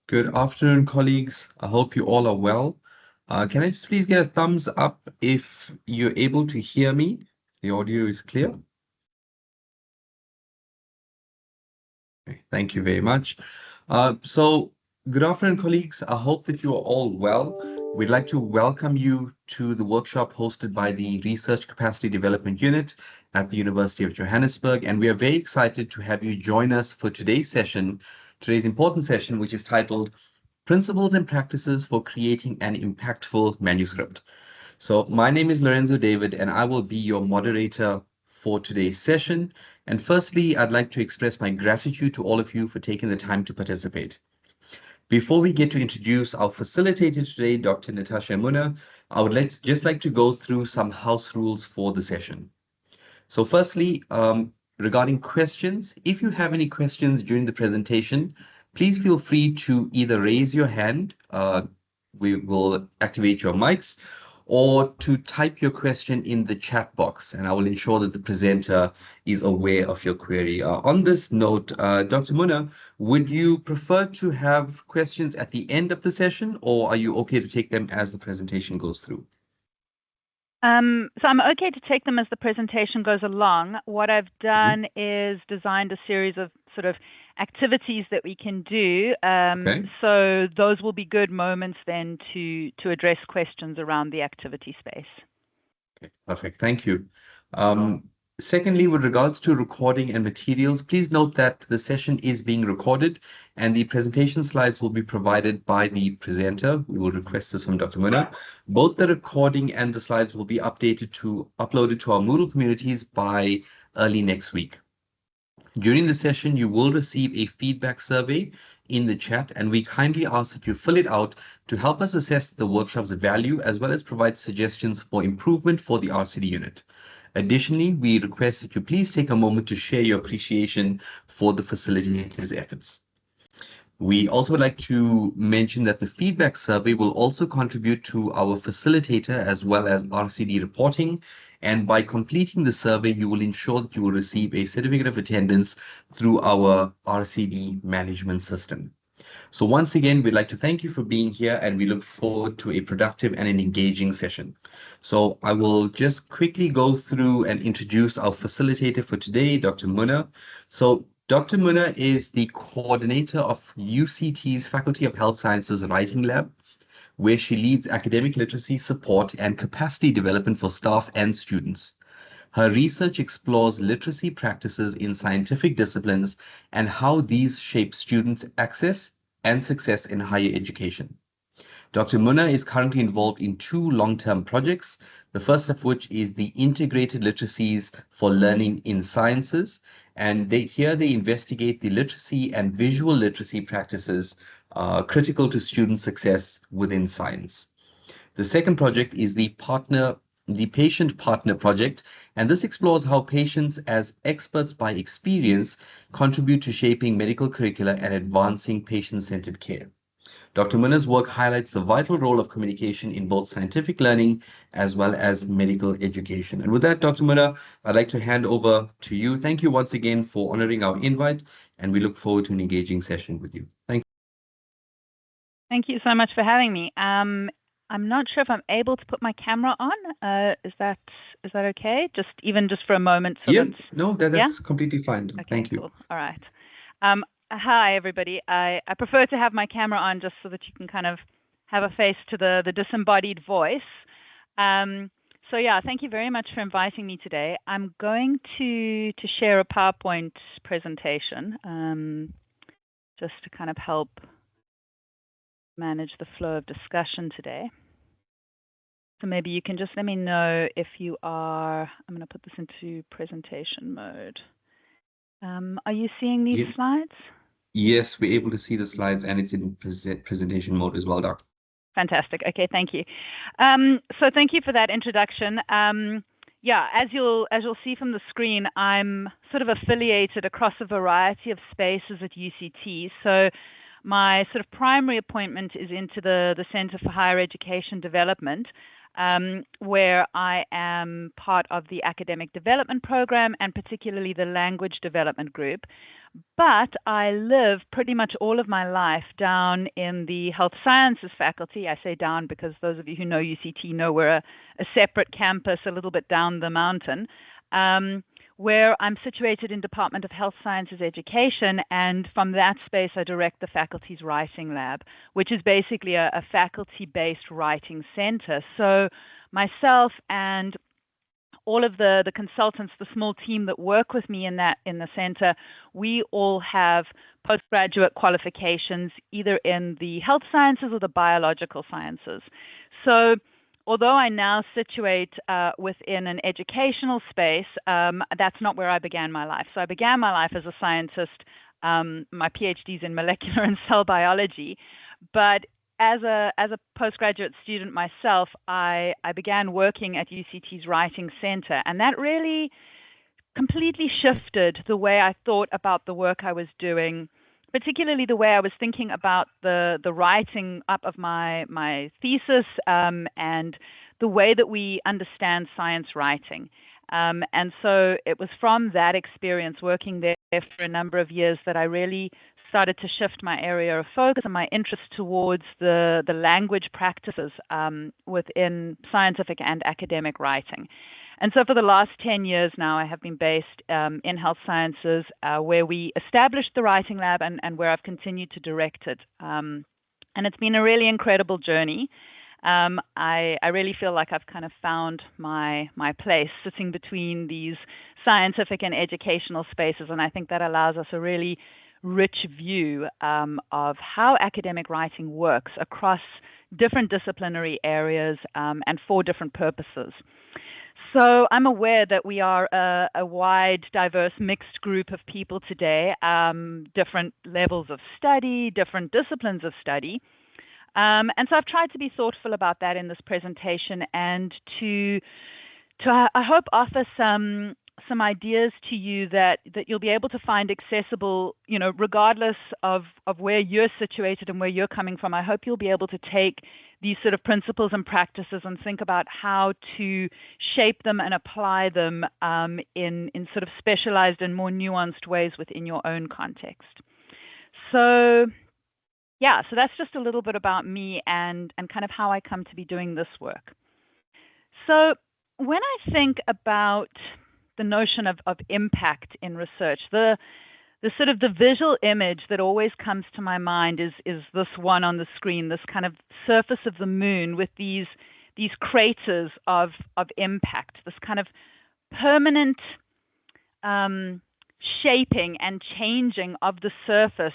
Good afternoon, colleagues. I hope you all are well. Can I just please get a thumbs up if you're able to hear me? The audio is clear. Okay, thank you very much. Good afternoon, colleagues. I hope that you are all well. We'd like to welcome you to the workshop hosted by the Research Capacity Development Unit at the University of Johannesburg, and we are very excited to have you join us for today's important session, which is titled Principles and Practices for Creating an Impactful Manuscript. So my name is Lorenzo David, and I will be your moderator for today's session. And firstly, I'd like to express my gratitude to all of you for taking the time to participate. Before we get to introduce our facilitator today, Dr. Natasha Muna, I would just like to go through some house rules for the session. So firstly, regarding questions, if you have any questions during the presentation, please feel free to either raise your hand, we will activate your mics, or to type your question in the chat box, and I will ensure that the presenter is aware of your query. On this note, Dr. Muna, would you prefer to have questions at the end of the session, or are you okay to take them as the presentation goes through? So I'm okay to take them as the presentation goes along. What I've done is designed a series of sort of activities that we can do. So those will be good moments then to address questions around the activity space. Okay, perfect. Thank you. Secondly, with regards to recording and materials, please note that the session is being recorded and the presentation slides will be provided by the presenter. We will request this from Dr. Muna. Both the recording and the slides will be uploaded to our Moodle communities by early next week. During the session, you will receive a feedback survey in the chat, and we kindly ask that you fill it out to help us assess the workshop's value as well as provide suggestions for improvement for the RCD unit. Additionally, we request that you please take a moment to share your appreciation for the facilitator's efforts. We also would like to mention that the feedback survey will also contribute to our facilitator as well as RCD reporting. And by completing the survey, you will ensure that you will receive a certificate of attendance through our RCD management system. So once again, we'd like to thank you for being here, and we look forward to a productive and an engaging session. So I will just quickly go through and introduce our facilitator for today, Dr. Muna. So Dr. Muna is the coordinator of UCT's Faculty of Health Sciences Writing Lab, where she leads academic literacy support and capacity development for staff and students. Her research explores literacy practices in scientific disciplines and how these shape students' access and success in higher education. Dr. Muna is currently involved in two long-term projects, the first of which is the Integrated Literacies for Learning in Sciences, and here they investigate the literacy and visual literacy practices critical to student success within science. The second project is the Patient Partner Project, and this explores how patients as experts by experience contribute to shaping medical curricula and advancing patient-centered care. Dr. Muna's work highlights the vital role of communication in both scientific learning as well as medical education. And with that, Dr. Muna, I'd like to hand over to you. Thank you once again for honoring our invite, and we look forward to an engaging session with you. Thank you. Thank you so much for having me. I'm not sure if I'm able to put my camera on. Is that okay? Just for a moment. That's completely fine. Okay, Thank you. Cool. All right. Hi, everybody. I prefer to have my camera on just so that you can kind of have a face to the disembodied voice. So yeah, thank you very much for inviting me today. I'm going to share a PowerPoint presentation just to kind of help manage the flow of discussion today. So maybe you can just let me know if you are. I'm going to put this into presentation mode. Are you seeing these slides? Yes, we're able to see the slides, and it's in presentation mode as well, Doc. Fantastic. Okay, thank you. So thank you for that introduction. Yeah, as you'll see from the screen, I'm sort of affiliated across a variety of spaces at UCT. So my sort of primary appointment is into the Center for Higher Education Development. where I am part of the academic development program and particularly the language development group. But I live pretty much all of my life down in the health sciences faculty. I say down because those of you who know UCT know we're a separate campus a little bit down the mountain, where I'm situated in Department of Health Sciences Education. And from that space, I direct the faculty's writing lab, which is basically a faculty-based writing center. So myself and all of the consultants, the small team that work with me in the center, we all have postgraduate qualifications either in the health sciences or the biological sciences. So although I now situate within an educational space, that's not where I began my life. So I began my life as a scientist. My PhD is in molecular and cell biology, but as a postgraduate student myself, I began working at UCT's Writing Center, and that really completely shifted the way I thought about the work I was doing, particularly the way I was thinking about the writing up of my thesis, and the way that we understand science writing. And so it was from that experience working there for a number of years that I really started to shift my area of focus and my interest towards the language practices within scientific and academic writing. And so for the last 10 years now, I have been based in health sciences, where we established the writing lab and where I've continued to direct it. And it's been a really incredible journey. I really feel like I've kind of found my place sitting between these scientific and educational spaces, and I think that allows us a really rich view of how academic writing works across different disciplinary areas and for different purposes. So I'm aware that we are a wide, diverse, mixed group of people today, different levels of study, different disciplines of study. And so I've tried to be thoughtful about that in this presentation and to I hope offer some ideas to you that you'll be able to find accessible, regardless of where you're situated and where you're coming from. I hope you'll be able to take these sort of principles and practices and think about how to shape them and apply them in sort of specialized and more nuanced ways within your own context. So yeah, so that's just a little bit about me and kind of how I come to be doing this work. So when I think about the notion of impact in research, the sort of the visual image that always comes to my mind is this one on the screen, this kind of surface of the moon with these craters of impact, this kind of permanent shaping and changing of the surface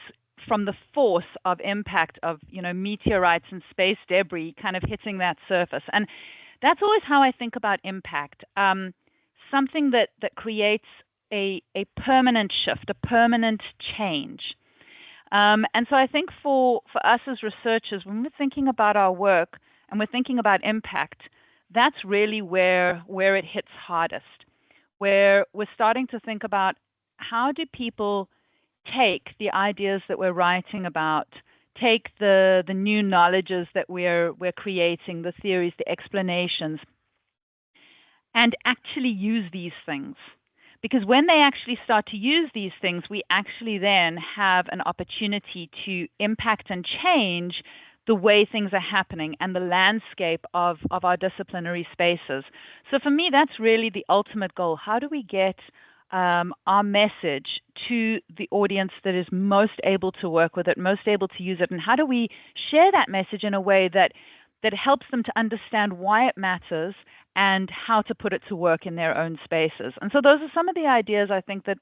from the force of impact of meteorites and space debris kind of hitting that surface. And that's always how I think about impact. Something that creates a permanent shift, a permanent change. And so I think for us as researchers, when we're thinking about our work and we're thinking about impact, that's really where it hits hardest, where we're starting to think about how do people take the ideas that we're writing about, take the new knowledges that we're creating, the theories, the explanations, and actually use these things. Because when they actually start to use these things, we actually then have an opportunity to impact and change the way things are happening and the landscape of our disciplinary spaces. So for me, that's really the ultimate goal. How do we get our message to the audience that is most able to work with it, most able to use it, and how do we share that message in a way that helps them to understand why it matters and how to put it to work in their own spaces. And so those are some of the ideas I think that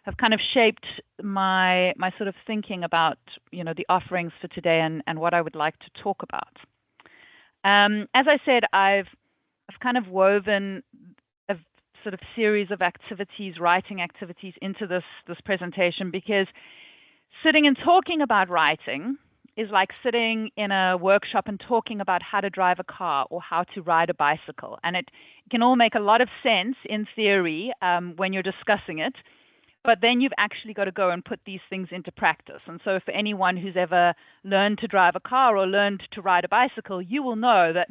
have kind of shaped my sort of thinking about the offerings for today and what I would like to talk about. As I said, I've kind of woven a sort of series of activities, writing activities into this presentation, because sitting and talking about writing is like sitting in a workshop and talking about how to drive a car or how to ride a bicycle. And it can all make a lot of sense in theory when you're discussing it, but then you've actually got to go and put these things into practice. And so for anyone who's ever learned to drive a car or learned to ride a bicycle, you will know that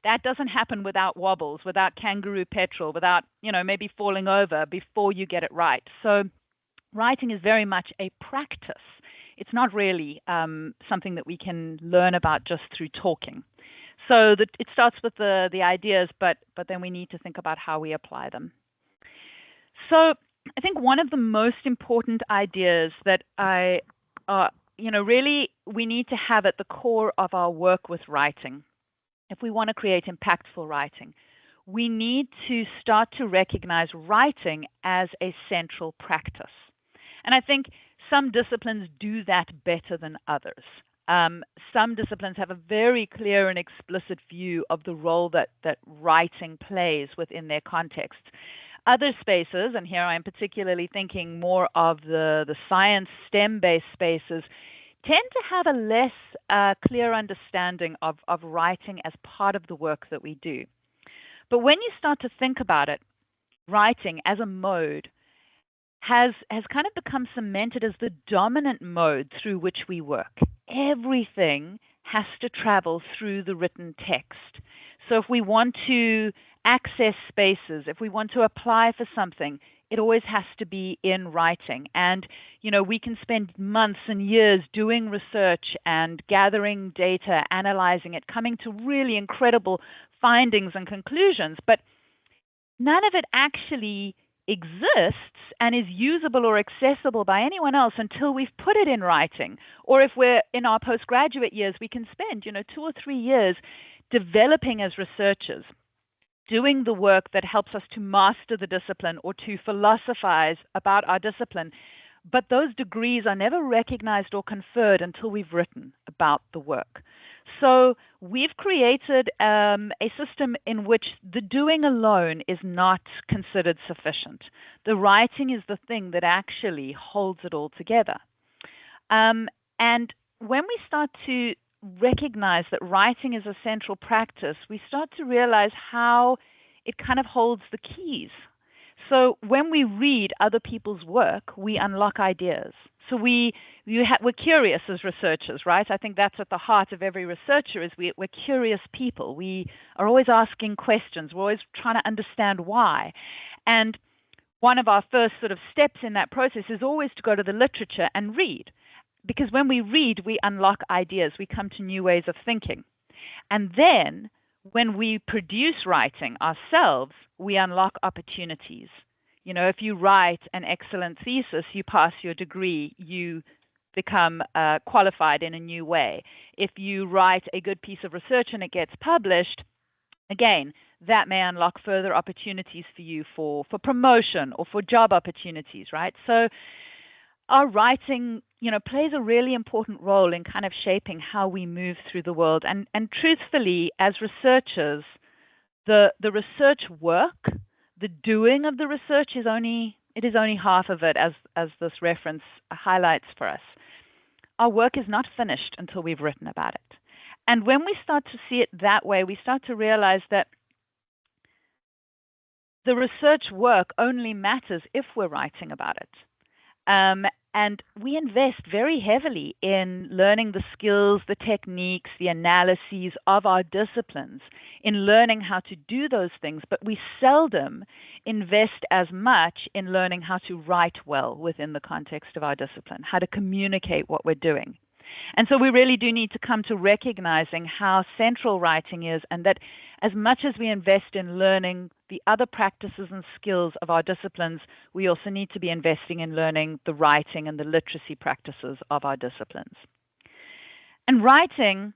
That doesn't happen without wobbles, without kangaroo petrol, without, maybe falling over before you get it right. So writing is very much a practice. It's not really something that we can learn about just through talking. So it starts with the ideas, but then we need to think about how we apply them. So I think one of the most important ideas that really we need to have at the core of our work with writing, if we want to create impactful writing, we need to start to recognize writing as a central practice. And I think some disciplines do that better than others. Some disciplines have a very clear and explicit view of the role that writing plays within their context. Other spaces, and here I'm particularly thinking more of the science STEM-based spaces, tend to have a less clear understanding of writing as part of the work that we do. But when you start to think about it, writing as a mode has kind of become cemented as the dominant mode through which we work. Everything has to travel through the written text. So if we want to access spaces, if we want to apply for something, it always has to be in writing. And, we can spend months and years doing research and gathering data, analyzing it, coming to really incredible findings and conclusions, but none of it actually exists and is usable or accessible by anyone else until we've put it in writing. Or if we're in our postgraduate years, we can spend, 2 or 3 years developing as researchers, doing the work that helps us to master the discipline or to philosophize about our discipline. But those degrees are never recognized or conferred until we've written about the work. So we've created a system in which the doing alone is not considered sufficient. The writing is the thing that actually holds it all together. And when we start to recognize that writing is a central practice, we start to realize how it kind of holds the keys. So when we read other people's work, we unlock ideas. So we're curious as researchers, right? I think that's at the heart of every researcher, is we're curious people. We are always asking questions. We're always trying to understand why. And one of our first sort of steps in that process is always to go to the literature and read. Because when we read, we unlock ideas. We come to new ways of thinking. And then when we produce writing ourselves, we unlock opportunities. If you write an excellent thesis, you pass your degree, you become qualified in a new way. If you write a good piece of research and it gets published, again, that may unlock further opportunities for you for promotion or for job opportunities, right? So our writing, plays a really important role in kind of shaping how we move through the world. And truthfully, as researchers, the research work, the doing of the research is only half of it, as this reference highlights for us. Our work is not finished until we've written about it. And when we start to see it that way, we start to realize that the research work only matters if we're writing about it. And we invest very heavily in learning the skills, the techniques, the analyses of our disciplines, in learning how to do those things, but we seldom invest as much in learning how to write well within the context of our discipline, how to communicate what we're doing. And so we really do need to come to recognizing how central writing is, and that as much as we invest in learning the other practices and skills of our disciplines, we also need to be investing in learning the writing and the literacy practices of our disciplines. And writing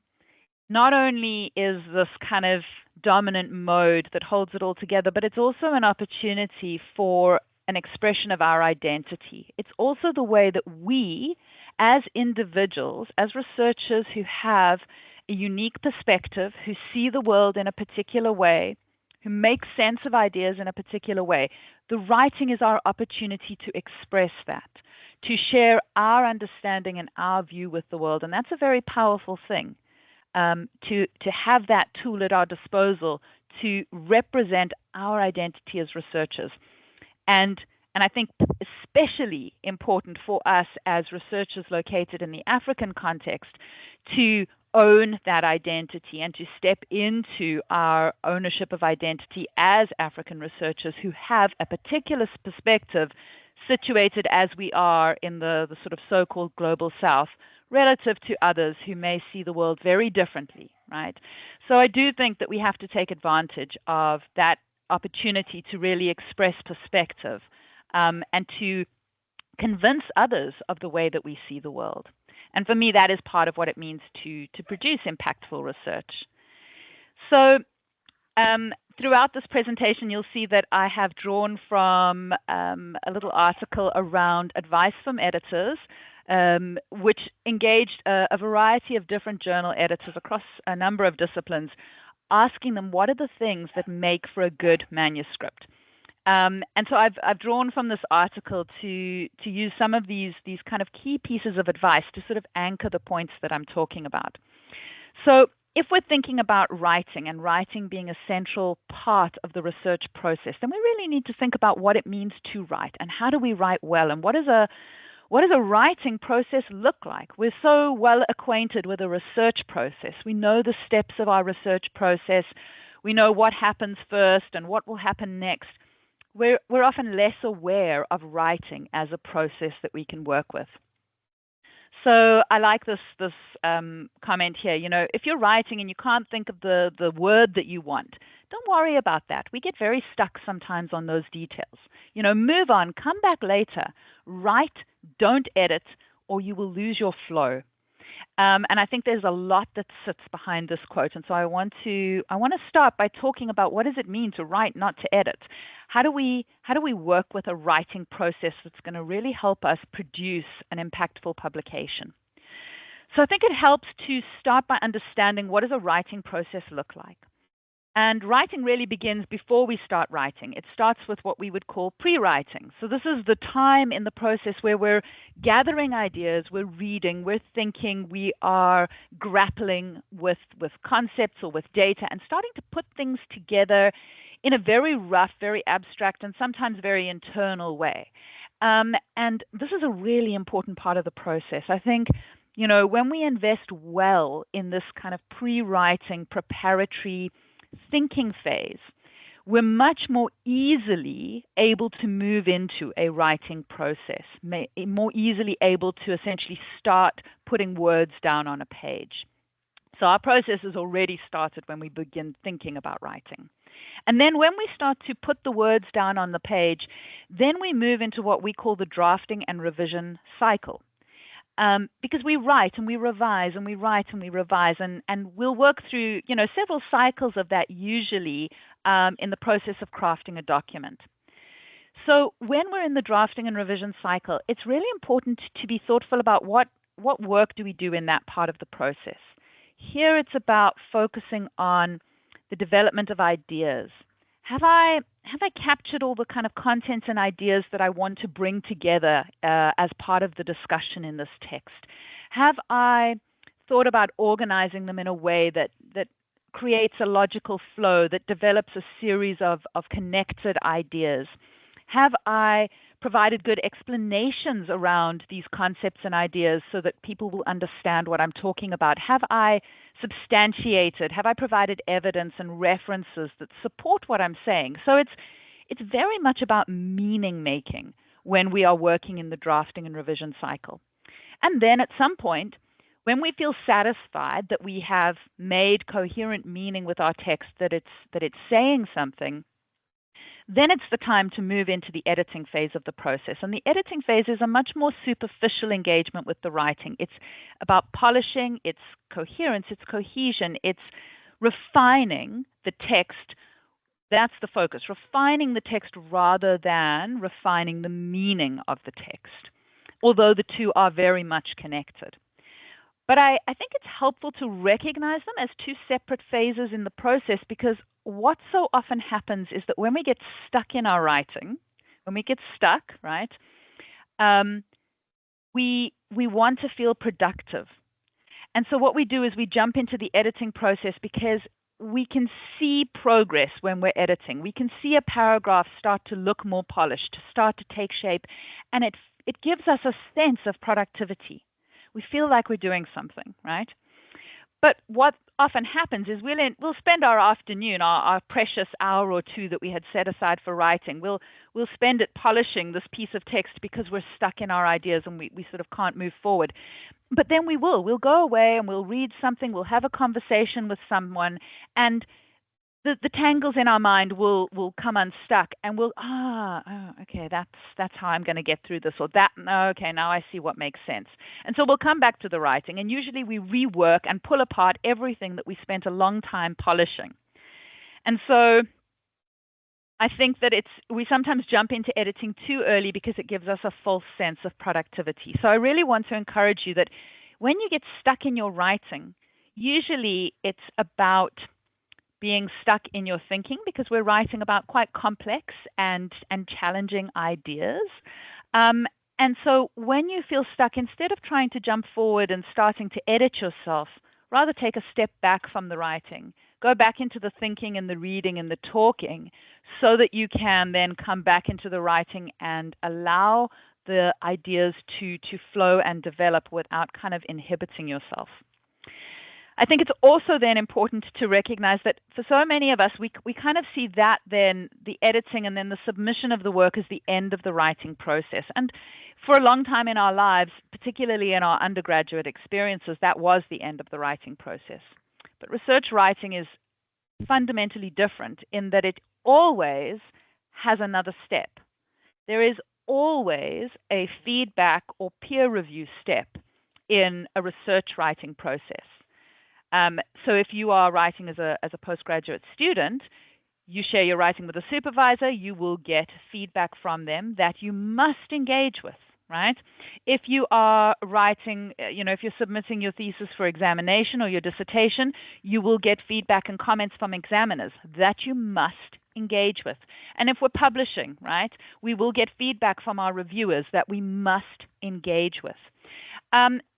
not only is this kind of dominant mode that holds it all together, but it's also an opportunity for an expression of our identity. It's also the way that we, as individuals, as researchers who have a unique perspective, who see the world in a particular way, who make sense of ideas in a particular way, the writing is our opportunity to express that, to share our understanding and our view with the world. And that's a very powerful thing, to have that tool at our disposal to represent our identity as researchers. And I think especially important for us as researchers located in the African context to own that identity and to step into our ownership of identity as African researchers who have a particular perspective situated as we are in the sort of so-called global south relative to others who may see the world very differently, right? So I do think that we have to take advantage of that opportunity to really express perspective and to convince others of the way that we see the world. And for me, that is part of what it means to produce impactful research. So throughout this presentation, you'll see that I have drawn from a little article around advice from editors, which engaged a variety of different journal editors across a number of disciplines, asking them what are the things that make for a good manuscript. And so I've drawn from this article to use some of these kind of key pieces of advice to sort of anchor the points that I'm talking about. So if we're thinking about writing and writing being a central part of the research process, then we really need to think about what it means to write and how do we write well and what does a writing process look like? We're so well acquainted with a research process. We know the steps of our research process. We know what happens first and what will happen next. We're often less aware of writing as a process that we can work with. So I like this comment here. You know, if you're writing and you can't think of the word that you want, don't worry about that. We get very stuck sometimes on those details. You know, move on, come back later. Write, don't edit, or you will lose your flow. And I think there's a lot that sits behind this quote. And so I want to start by talking about what does it mean to write, not to edit. How do we work with a writing process that's going to really help us produce an impactful publication? So I think it helps to start by understanding what does a writing process look like. And writing really begins before we start writing. It starts with what we would call pre-writing. So this is the time in the process where we're gathering ideas, we're reading, we're thinking, we are grappling with concepts or with data and starting to put things together in a very rough, very abstract, and sometimes very internal way. And this is a really important part of the process. I think, you know, when we invest well in this kind of pre-writing, preparatory thinking phase, we're much more easily able to move into a writing process, more easily able to essentially start putting words down on a page. So our process is already started when we begin thinking about writing. And then when we start to put the words down on the page, then we move into what we call the drafting and revision cycle. Because we write and we revise and we write and we revise and we'll work through, you know, several cycles of that usually in the process of crafting a document. So when we're in the drafting and revision cycle, it's really important to be thoughtful about what work do we do in that part of the process. Here it's about focusing on the development of ideas. Have I captured all the kind of content and ideas that I want to bring together as part of the discussion in this text? Have I thought about organizing them in a way that creates a logical flow, that develops a series of connected ideas? Have I provided good explanations around these concepts and ideas so that people will understand what I'm talking about? Have I substantiated? Have I provided evidence and references that support what I'm saying? So it's very much about meaning making when we are working in the drafting and revision cycle. And then at some point, when we feel satisfied that we have made coherent meaning with our text, that it's saying something, then it's the time to move into the editing phase of the process. And the editing phase is a much more superficial engagement with the writing. It's about polishing, it's coherence, it's cohesion, it's refining the text. That's the focus, refining the text rather than refining the meaning of the text, although the two are very much connected. But I think it's helpful to recognize them as two separate phases in the process, because what so often happens is that when we get stuck in our writing, when we get stuck, right, we want to feel productive. And so what we do is we jump into the editing process because we can see progress when we're editing. We can see a paragraph start to look more polished, start to take shape, and it gives us a sense of productivity. We feel like we're doing something, right? But what often happens is we'll spend our afternoon, our precious hour or two that we had set aside for writing. We'll spend it polishing this piece of text because we're stuck in our ideas and we sort of can't move forward. But then we'll go away and we'll read something, we'll have a conversation with someone, and the tangles in our mind will come unstuck, and okay, that's how I'm going to get through this, or that, okay, now I see what makes sense. And so we'll come back to the writing, and usually we rework and pull apart everything that we spent a long time polishing. And so I think that we sometimes jump into editing too early because it gives us a false sense of productivity. So I really want to encourage you that when you get stuck in your writing, usually it's about being stuck in your thinking, because we're writing about quite complex and challenging ideas. And so when you feel stuck, instead of trying to jump forward and starting to edit yourself, rather take a step back from the writing, go back into the thinking and the reading and the talking, so that you can then come back into the writing and allow the ideas to flow and develop without kind of inhibiting yourself. I think it's also then important to recognize that for so many of us, we kind of see that then the editing and then the submission of the work as the end of the writing process. And for a long time in our lives, particularly in our undergraduate experiences, that was the end of the writing process. But research writing is fundamentally different in that it always has another step. There is always a feedback or peer review step in a research writing process. So if you are writing as a postgraduate student, you share your writing with a supervisor, you will get feedback from them that you must engage with, right? If you are writing, if you're submitting your thesis for examination or your dissertation, you will get feedback and comments from examiners that you must engage with. And if we're publishing, right, we will get feedback from our reviewers that we must engage with.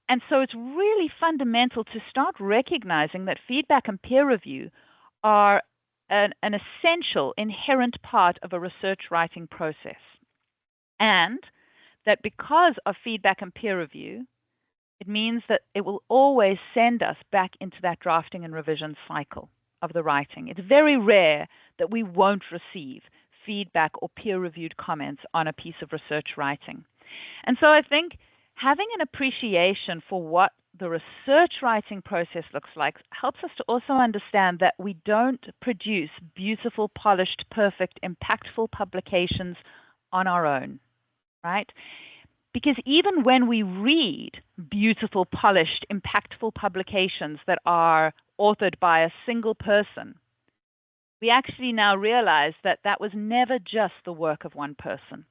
And so it's really fundamental to start recognizing that feedback and peer review are an essential, inherent part of a research writing process. And that because of feedback and peer review, it means that it will always send us back into that drafting and revision cycle of the writing. It's very rare that we won't receive feedback or peer-reviewed comments on a piece of research writing. And so I think having an appreciation for what the research writing process looks like helps us to also understand that we don't produce beautiful, polished, perfect, impactful publications on our own, right? Because even when we read beautiful, polished, impactful publications that are authored by a single person, we actually now realize that that was never just the work of one person.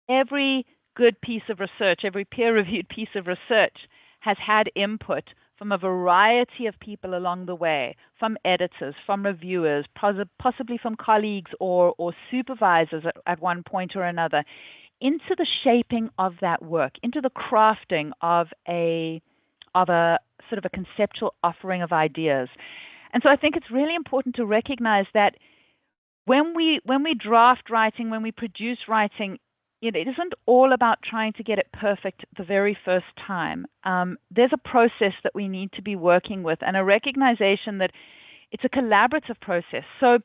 Every good piece of research, every peer-reviewed piece of research has had input from a variety of people along the way, from editors, from reviewers, possibly from colleagues or supervisors at one point or another, into the shaping of that work, into the crafting of a sort of a conceptual offering of ideas. And so I think it's really important to recognize that when we draft writing, when we produce writing, it isn't all about trying to get it perfect the very first time. There's a process that we need to be working with, and a recognition that it's a collaborative process. So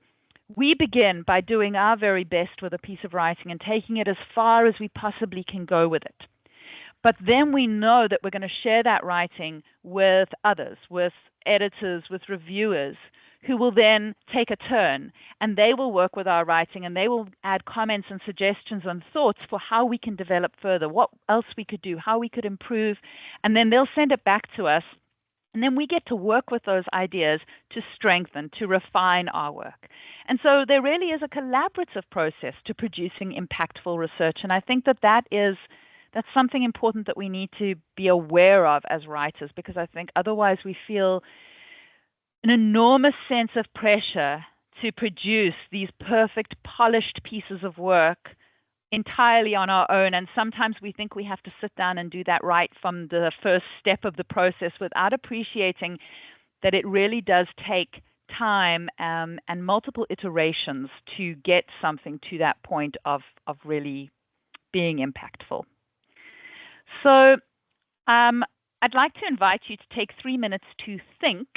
we begin by doing our very best with a piece of writing and taking it as far as we possibly can go with it. But then we know that we're going to share that writing with others, with editors, with reviewers, who will then take a turn, and they will work with our writing, and they will add comments and suggestions and thoughts for how we can develop further, what else we could do, how we could improve, and then they'll send it back to us. And then we get to work with those ideas to strengthen, to refine our work. And so there really is a collaborative process to producing impactful research. And I think that's something important that we need to be aware of as writers, because I think otherwise we feel an enormous sense of pressure to produce these perfect, polished pieces of work entirely on our own. And sometimes we think we have to sit down and do that right from the first step of the process, without appreciating that it really does take time and multiple iterations to get something to that point of really being impactful. So I'd like to invite you to take 3 minutes to think.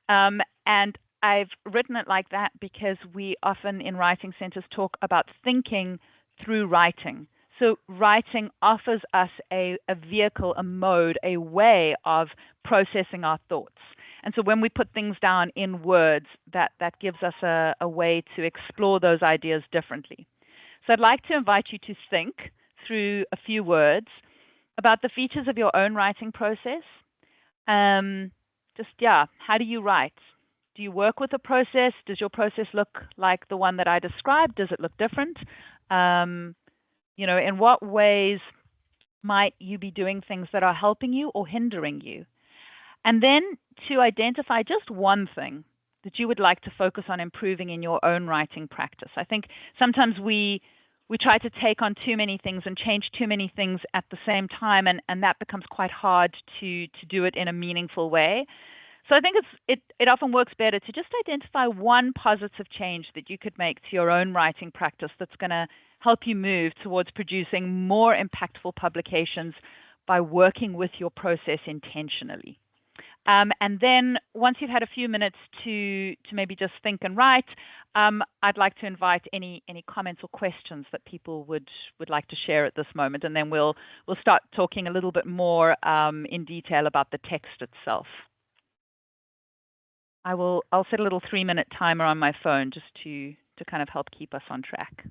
And I've written it like that because we often in writing centers talk about thinking through writing. So writing offers us a vehicle, a mode, a way of processing our thoughts. And so when we put things down in words, that gives us a way to explore those ideas differently. So I'd like to invite you to think through a few words about the features of your own writing process. Yeah, how do you write? Do you work with a process? Does your process look like the one that I described? Does it look different? In what ways might you be doing things that are helping you or hindering you? And then to identify just one thing that you would like to focus on improving in your own writing practice. I think sometimes we try to take on too many things and change too many things at the same time, and that becomes quite hard to do it in a meaningful way. So I think it often works better to just identify one positive change that you could make to your own writing practice that's going to help you move towards producing more impactful publications by working with your process intentionally. And then once you've had a few minutes to maybe just think and write, I'd like to invite any comments or questions that people would like to share at this moment, and then we'll start talking a little bit more in detail about the text itself. I'll set a little 3-minute timer on my phone just to kind of help keep us on track.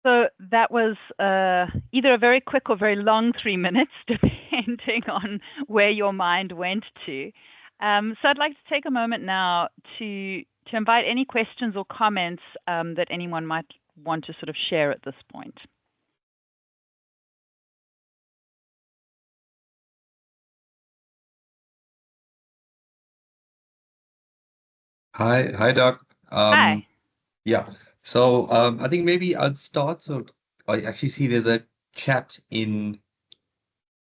So that was either a very quick or very long 3 minutes, depending on where your mind went to. So I'd like to take a moment now to invite any questions or comments that anyone might want to sort of share at this point. Hi, Doc. Hi. Yeah. So I think maybe I'd start. So I actually see there's a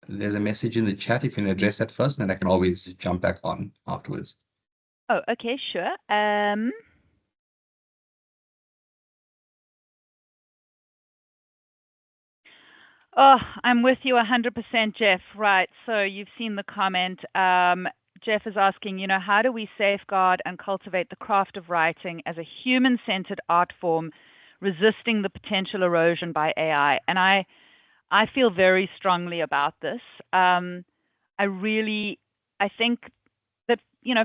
message in the chat. If you can address that first, then I can always jump back on afterwards. Oh, okay, sure. Oh, I'm with you 100%, Jeff. Right. So you've seen the comment. Jeff is asking, how do we safeguard and cultivate the craft of writing as a human-centered art form, resisting the potential erosion by AI? And I feel very strongly about this. I think that,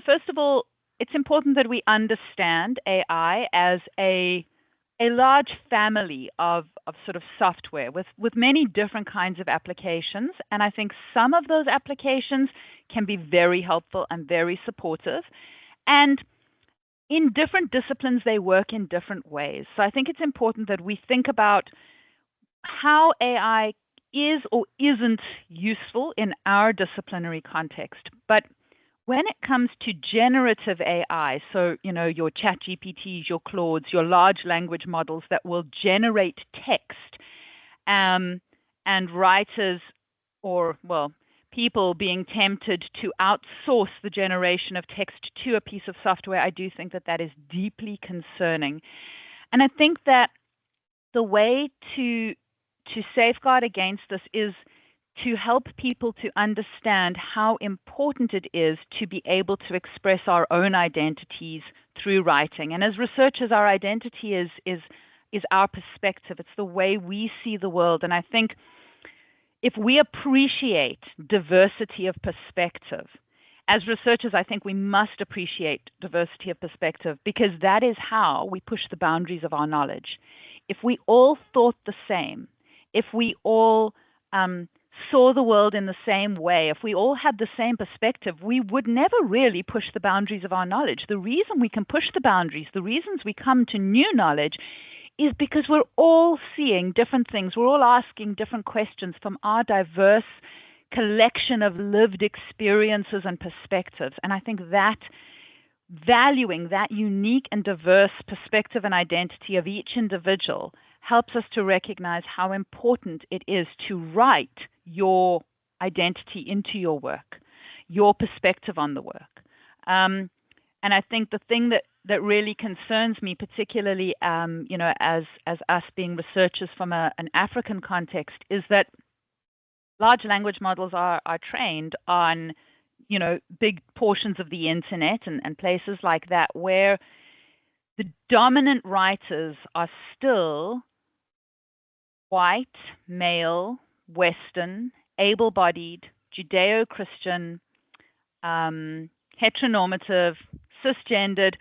first of all, it's important that we understand AI as a large family of sort of software with many different kinds of applications. And I think some of those applications can be very helpful and very supportive. And in different disciplines, they work in different ways. So I think it's important that we think about how AI is or isn't useful in our disciplinary context. But when it comes to generative AI, so your chat GPTs, your Claudes, your large language models that will generate text, and writers or people being tempted to outsource the generation of text to a piece of software, I do think that is deeply concerning. And I think that the way to safeguard against this is to help people to understand how important it is to be able to express our own identities through writing. And as researchers, our identity is our perspective. It's the way we see the world. And I think if we appreciate diversity of perspective, as researchers, I think we must appreciate diversity of perspective because that is how we push the boundaries of our knowledge. If we all thought the same, if we all saw the world in the same way, if we all had the same perspective, we would never really push the boundaries of our knowledge. The reason we can push the boundaries, the reasons we come to new knowledge is because we're all seeing different things. We're all asking different questions from our diverse collection of lived experiences and perspectives. And I think that valuing that unique and diverse perspective and identity of each individual helps us to recognize how important it is to write your identity into your work, your perspective on the work. And I think the thing that really concerns me, particularly, as us being researchers from an African context, is that large language models are trained on, big portions of the internet and places like that where the dominant writers are still white, male, Western, able-bodied, Judeo-Christian, heteronormative, cisgendered,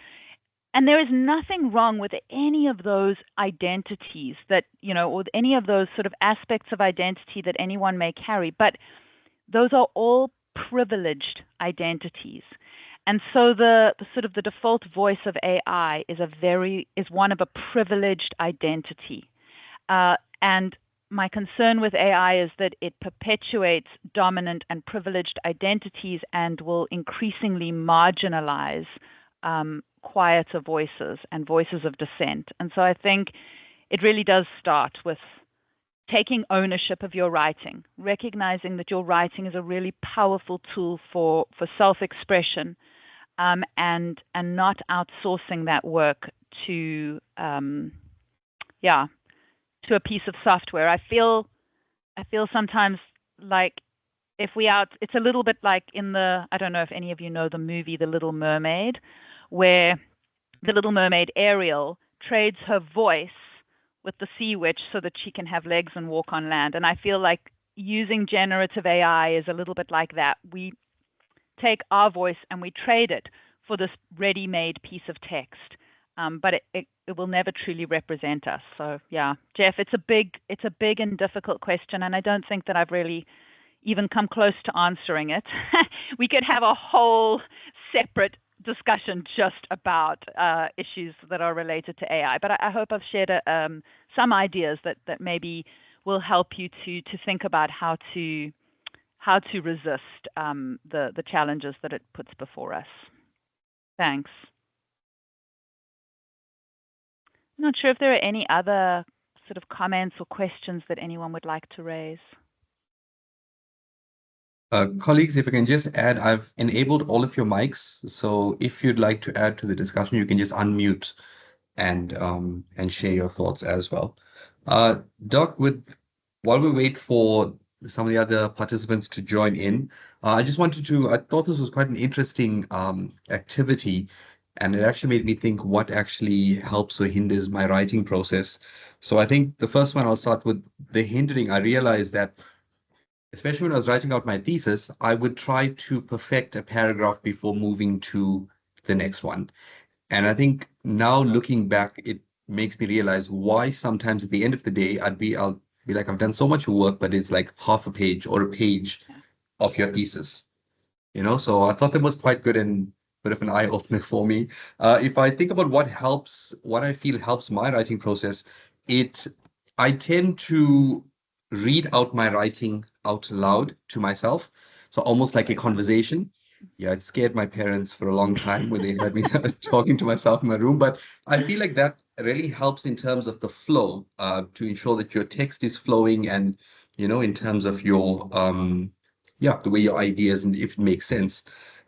and there is nothing wrong with any of those identities that, or any of those sort of aspects of identity that anyone may carry, but those are all privileged identities. And so the sort of the default voice of AI is one of a privileged identity. And my concern with AI is that it perpetuates dominant and privileged identities and will increasingly marginalize quieter voices and voices of dissent. And so I think it really does start with taking ownership of your writing, recognizing that your writing is a really powerful tool for self-expression, and not outsourcing that work to a piece of software. I feel sometimes like it's a little bit like I don't know if any of you know the movie The Little Mermaid, where the Little Mermaid Ariel trades her voice with the sea witch so that she can have legs and walk on land. And I feel like using generative AI is a little bit like that. We take our voice and we trade it for this ready-made piece of text. but it will never truly represent us. So yeah, Jeff, it's a big and difficult question, and I don't think that I've really even come close to answering it. We could have a whole separate discussion just about issues that are related to AI. But I hope I've shared some ideas that maybe will help you to think about how to resist the challenges that it puts before us. Thanks. I'm not sure if there are any other sort of comments or questions that anyone would like to raise. Colleagues, if I can just add, I've enabled all of your mics. So if you'd like to add to the discussion, you can just unmute and share your thoughts as well. Doc, while we wait for some of the other participants to join in, I thought this was quite an interesting activity, and it actually made me think what actually helps or hinders my writing process. So I think the first one I'll start with the hindering. I realized that especially when I was writing out my thesis, I would try to perfect a paragraph before moving to the next one. And I think now looking back, it makes me realize why sometimes at the end of the day, I'll be like, I've done so much work, but it's like half a page or a page Yeah. of your thesis. So I thought that was quite good and bit of an eye opener for me. If I think about what I feel helps my writing process, it I tend to read out my writing out loud to myself, so almost like a conversation. Yeah, it scared my parents for a long time when they heard me talking to myself in my room, but I feel like that really helps in terms of the flow, to ensure that your text is flowing and, in terms of your the way your ideas and if it makes sense.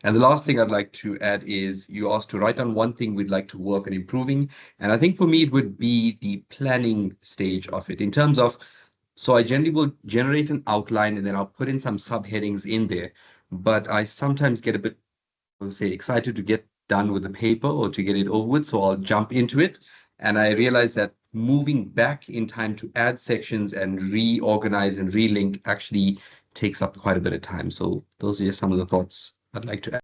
And the last thing I'd like to add is you asked to write down one thing we'd like to work on improving. And I think for me, it would be the planning stage of it in terms of, so I generally will generate an outline and then I'll put in some subheadings in there. But I sometimes get a bit, let's say, excited to get done with the paper or to get it over with. So I'll jump into it. And I realize that moving back in time to add sections and reorganize and relink actually takes up quite a bit of time. So those are just some of the thoughts I'd like to add.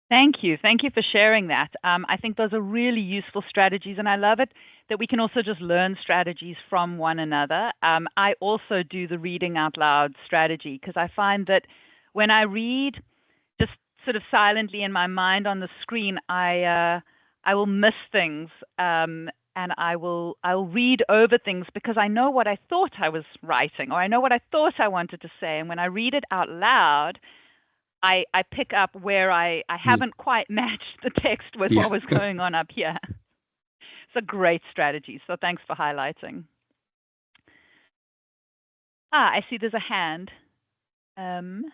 Thank you. Thank you for sharing that. I think those are really useful strategies, and I love it that we can also just learn strategies from one another. I also do the reading out loud strategy because I find that when I read just sort of silently in my mind on the screen, I will miss things, and I'll read over things because I know what I thought I was writing, or I know what I thought I wanted to say, and when I read it out loud, I pick up where I Mm. haven't quite matched the text with Yeah. what was going on up here. It's a great strategy, so thanks for highlighting. I see there's a hand. There's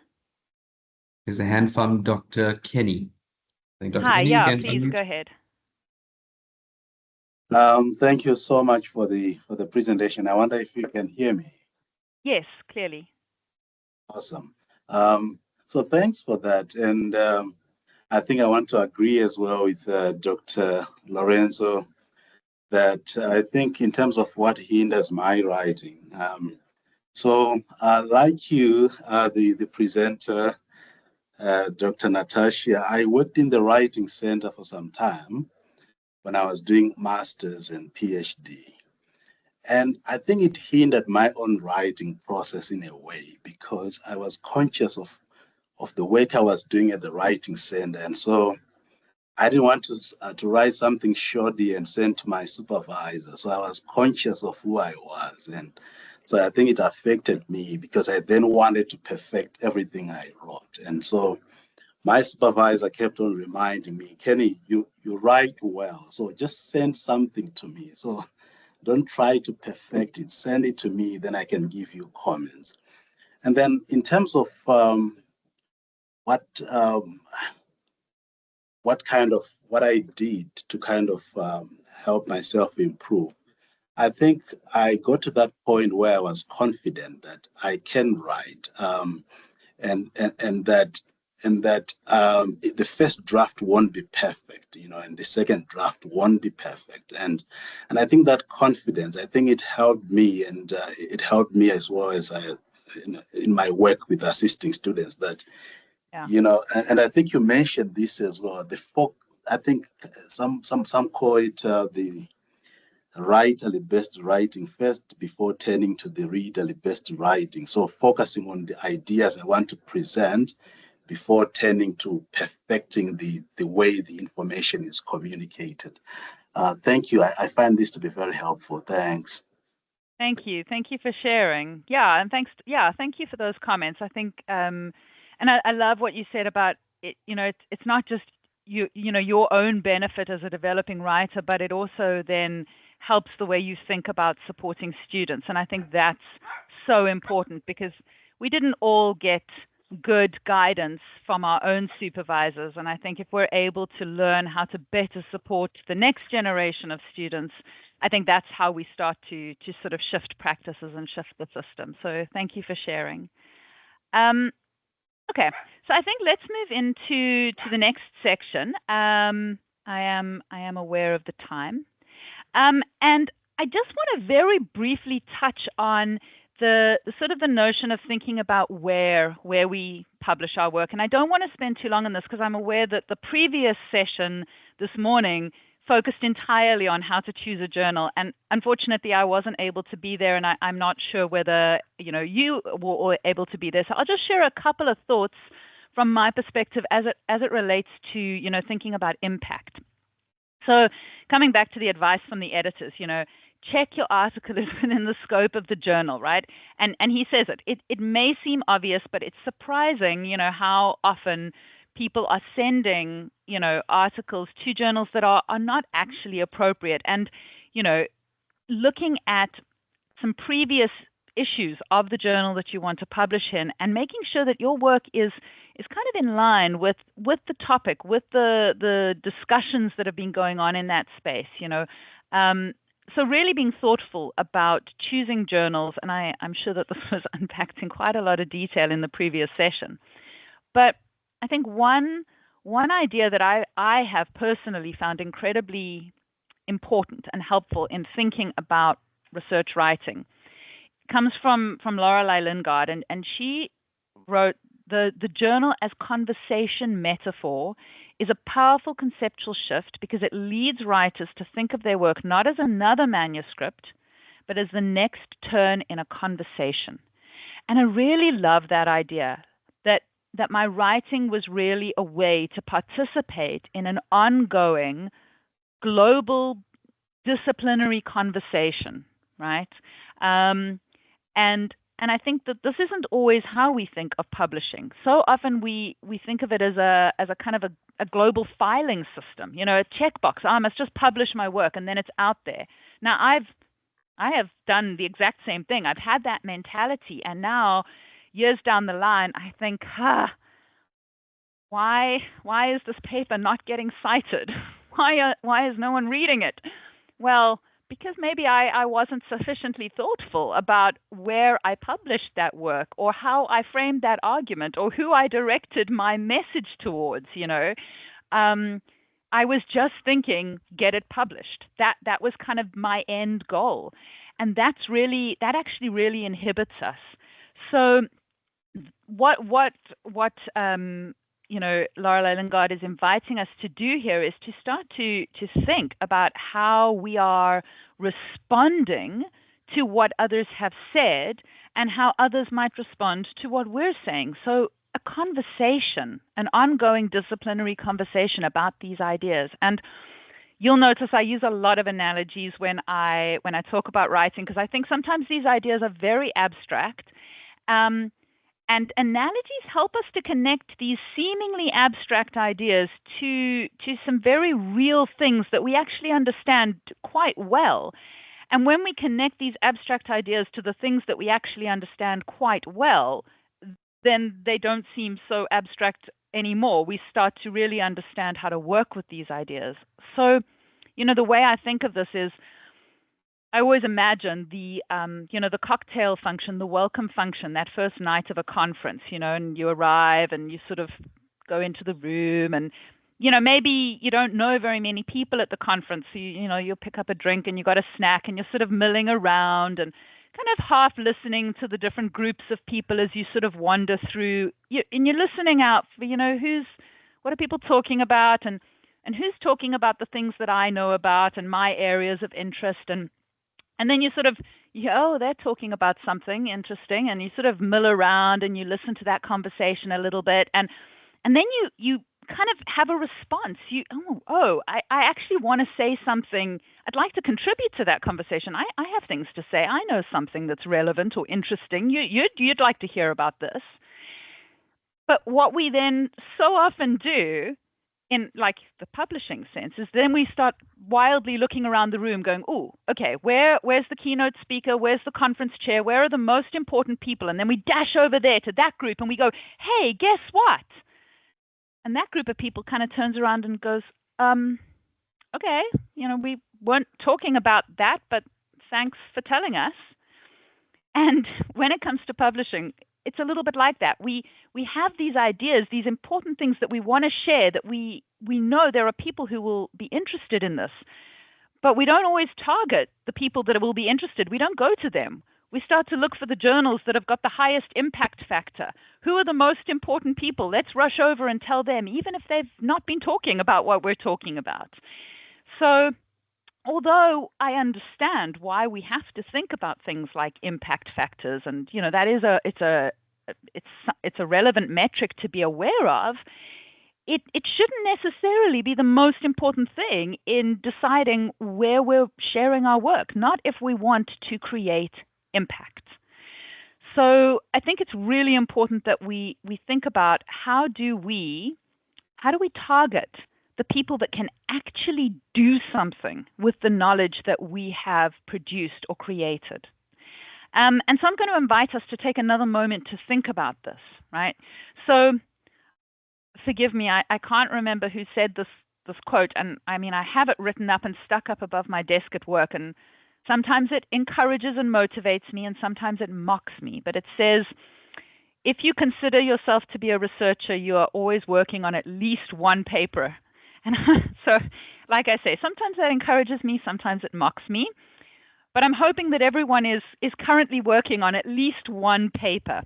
a hand from Dr. Kenny. I think Dr. Hi, Kenny, you yeah, can please unmute. go ahead. Thank you so much for the presentation. I wonder if you can hear me. Yes, clearly. Awesome. So thanks for that. And I think I want to agree as well with Dr. Lorenzo that I think in terms of what hinders my writing. Like you, the presenter, Dr. Natasha, I worked in the Writing Center for some time when I was doing master's and PhD. And I think it hindered my own writing process in a way because I was conscious of the work I was doing at the Writing Center. And so I didn't want to write something shoddy and send to my supervisor. So I was conscious of who I was. And so I think it affected me because I then wanted to perfect everything I wrote. And so my supervisor kept on reminding me, Kenny, you write well, so just send something to me. So don't try to perfect it. Send it to me, then I can give you comments. And then in terms of what I did to kind of help myself improve, I think I got to that point where I was confident that I can write, and that the first draft won't be perfect, and the second draft won't be perfect, and I think that confidence, I think it helped me, and it helped me as well as in my work with assisting students that, Yeah. and I think you mentioned this as well. I think some call it the writerly best writing first before turning to the readerly best writing. So focusing on the ideas I want to present before turning to perfecting the way the information is communicated. Thank you. I find this to be very helpful. Thanks. Thank you. Thank you for sharing. Yeah, and thank you for those comments. I think, and I love what you said about it. It's not just your own benefit as a developing writer, but it also then helps the way you think about supporting students. And I think that's so important because we didn't all get good guidance from our own supervisors. And I think if we're able to learn how to better support the next generation of students, I think that's how we start to sort of shift practices and shift the system. So thank you for sharing. Okay, so I think let's move into the next section. I am aware of the time. And I just want to very briefly touch on the sort of the notion of thinking about where we publish our work. And I don't want to spend too long on this because I'm aware that the previous session this morning focused entirely on how to choose a journal. And unfortunately, I wasn't able to be there, and I'm not sure whether you were able to be there. So I'll just share a couple of thoughts from my perspective as it relates to thinking about impact. So coming back to the advice from the editors, check your article is within the scope of the journal, right? And he says it may seem obvious, but it's surprising, how often people are sending, articles to journals that are not actually appropriate. And, looking at some previous issues of the journal that you want to publish in and making sure that your work is kind of in line with the topic, with the discussions that have been going on in that space, So really being thoughtful about choosing journals, and I'm sure that this was unpacked in quite a lot of detail in the previous session. But I think one idea that I have personally found incredibly important and helpful in thinking about research writing comes from Lorelei Lingard, and she wrote the journal as conversation metaphor is a powerful conceptual shift because it leads writers to think of their work not as another manuscript, but as the next turn in a conversation. And I really love that idea that my writing was really a way to participate in an ongoing global disciplinary conversation, right? And I think that this isn't always how we think of publishing. So often we think of it as a kind of a global filing system, a checkbox. I must just publish my work and then it's out there. Now I have done the exact same thing. I've had that mentality, and now years down the line, I think, why is this paper not getting cited? Why is no one reading it? Well, because maybe I wasn't sufficiently thoughtful about where I published that work or how I framed that argument or who I directed my message towards, I was just thinking, get it published. That was kind of my end goal. And that actually really inhibits us. So what Lorelei Lingard is inviting us to do here is to start to think about how we are responding to what others have said and how others might respond to what we're saying. So a conversation, an ongoing disciplinary conversation about these ideas. And you'll notice I use a lot of analogies when I talk about writing, because I think sometimes these ideas are very abstract. And analogies help us to connect these seemingly abstract ideas to some very real things that we actually understand quite well. And when we connect these abstract ideas to the things that we actually understand quite well, then they don't seem so abstract anymore. We start to really understand how to work with these ideas. So, the way I think of this is, I always imagine the cocktail function, the welcome function, that first night of a conference, and you arrive and you sort of go into the room and, maybe you don't know very many people at the conference. So, you'll pick up a drink and you got a snack and you're sort of milling around and kind of half listening to the different groups of people as you sort of wander through. And you're listening out for, what are people talking about? And and who's talking about the things that I know about and my areas of interest, and then you sort of, oh, they're talking about something interesting, and you sort of mill around and you listen to that conversation a little bit, and then you kind of have a response. I actually want to say something. I'd like to contribute to that conversation. I have things to say. I know something that's relevant or interesting. You'd like to hear about this. But what we then so often do in like the publishing sense is then we start wildly looking around the room going, oh, okay, where's the keynote speaker? Where's the conference chair? Where are the most important people? And then we dash over there to that group and we go, hey, guess what? And that group of people kind of turns around and goes, okay, we weren't talking about that, but thanks for telling us. And when it comes to publishing, it's a little bit like that. We have these ideas, these important things that we want to share, that we know there are people who will be interested in this, but we don't always target the people that will be interested. We don't go to them. We start to look for the journals that have got the highest impact factor. Who are the most important people? Let's rush over and tell them, even if they've not been talking about what we're talking about. So although I understand why we have to think about things like impact factors, and that is it's a relevant metric to be aware of, it shouldn't necessarily be the most important thing in deciding where we're sharing our work, not if we want to create impact. So I think it's really important that we think about how do we target the people that can actually do something with the knowledge that we have produced or created. And so I'm going to invite us to take another moment to think about this, right? So forgive me, I can't remember who said this quote, and I mean, I have it written up and stuck up above my desk at work, and sometimes it encourages and motivates me, and sometimes it mocks me, but it says, if you consider yourself to be a researcher, you are always working on at least one paper. And so, like I say, sometimes that encourages me, sometimes it mocks me, but I'm hoping that everyone is currently working on at least one paper.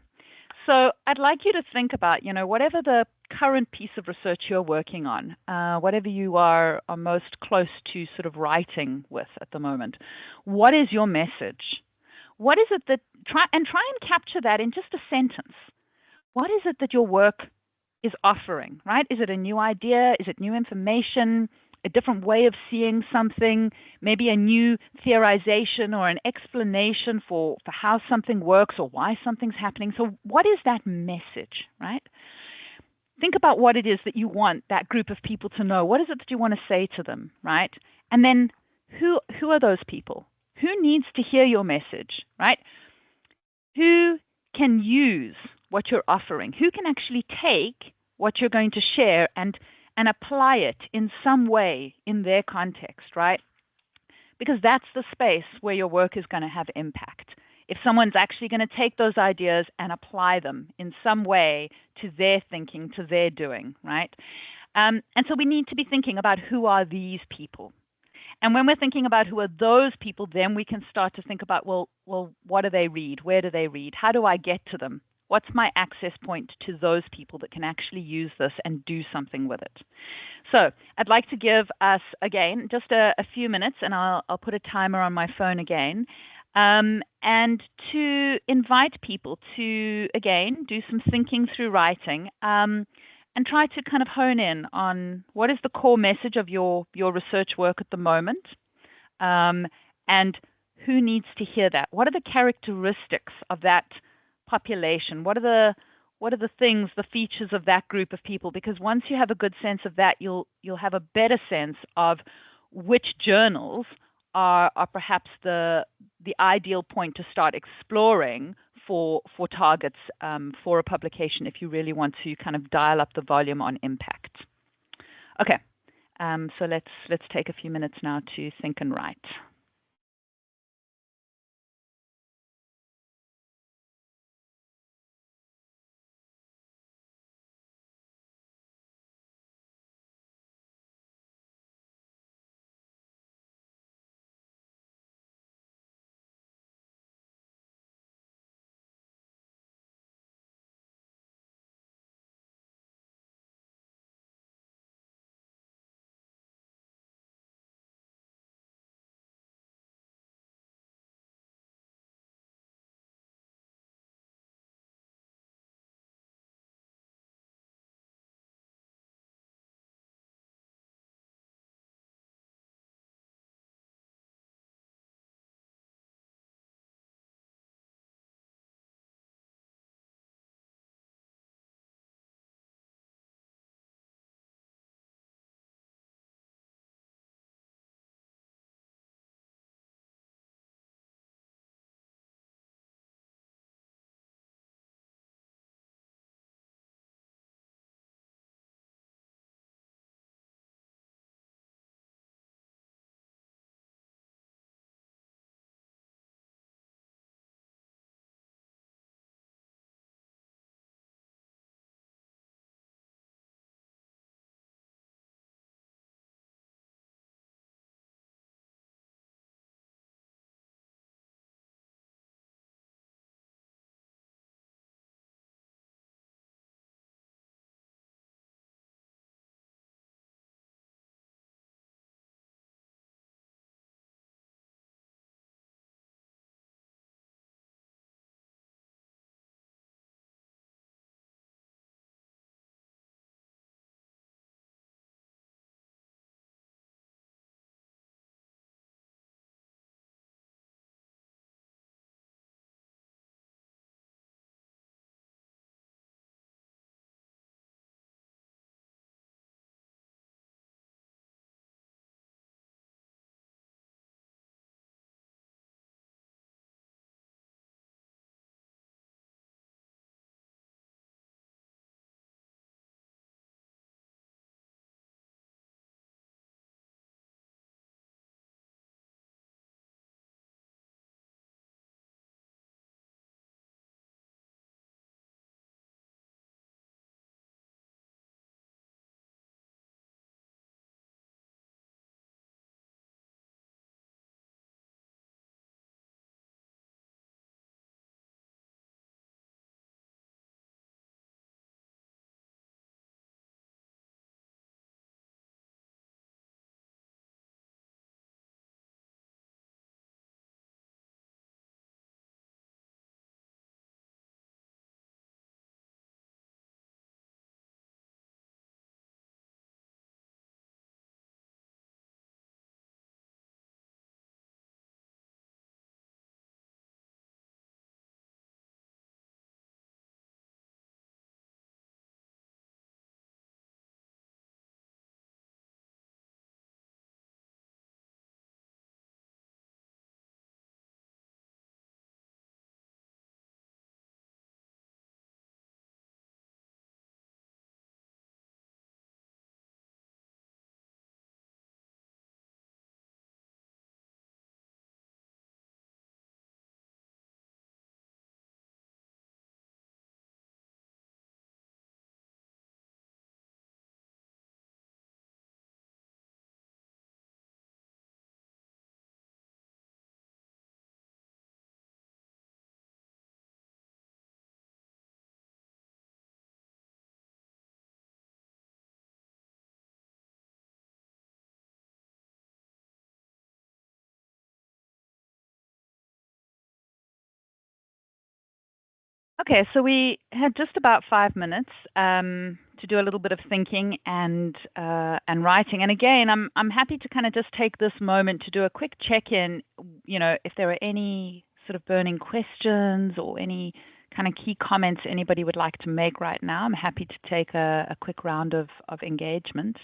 So I'd like you to think about, whatever the current piece of research you're working on, whatever you are most close to sort of writing with at the moment, what is your message? What is it that, try and capture that in just a sentence. What is it that your work is offering, right? Is it a new idea? Is it new information? A different way of seeing something? Maybe a new theorization or an explanation for how something works or why something's happening. So what is that message, right? Think about what it is that you want that group of people to know. What is it that you want to say to them, right? And then who are those people? Who needs to hear your message, right? Who can use what you're offering? Who can actually take what you're going to share and apply it in some way in their context, right? Because that's the space where your work is going to have impact. If someone's actually going to take those ideas and apply them in some way to their thinking, to their doing, right? And so we need to be thinking about who are these people. And when we're thinking about who are those people, then we can start to think about, well, what do they read? Where do they read? How do I get to them? What's my access point to those people that can actually use this and do something with it? So I'd like to give us, again, just a few minutes, and I'll put a timer on my phone again, and to invite people to, again, do some thinking through writing, and try to kind of hone in on what is the core message of your research work at the moment, and who needs to hear that? What are the characteristics of that population? What are the things, the features of that group of people? Because once you have a good sense of that, you'll have a better sense of which journals are perhaps the ideal point to start exploring for targets for a publication if you really want to kind of dial up the volume on impact. Okay, so let's take a few minutes now to think and write. Okay, so we had just about 5 minutes to do a little bit of thinking and writing. And again, I'm happy to kind of just take this moment to do a quick check-in. You know, if there are any sort of burning questions or any kind of key comments anybody would like to make right now, I'm happy to take a quick round of engagement.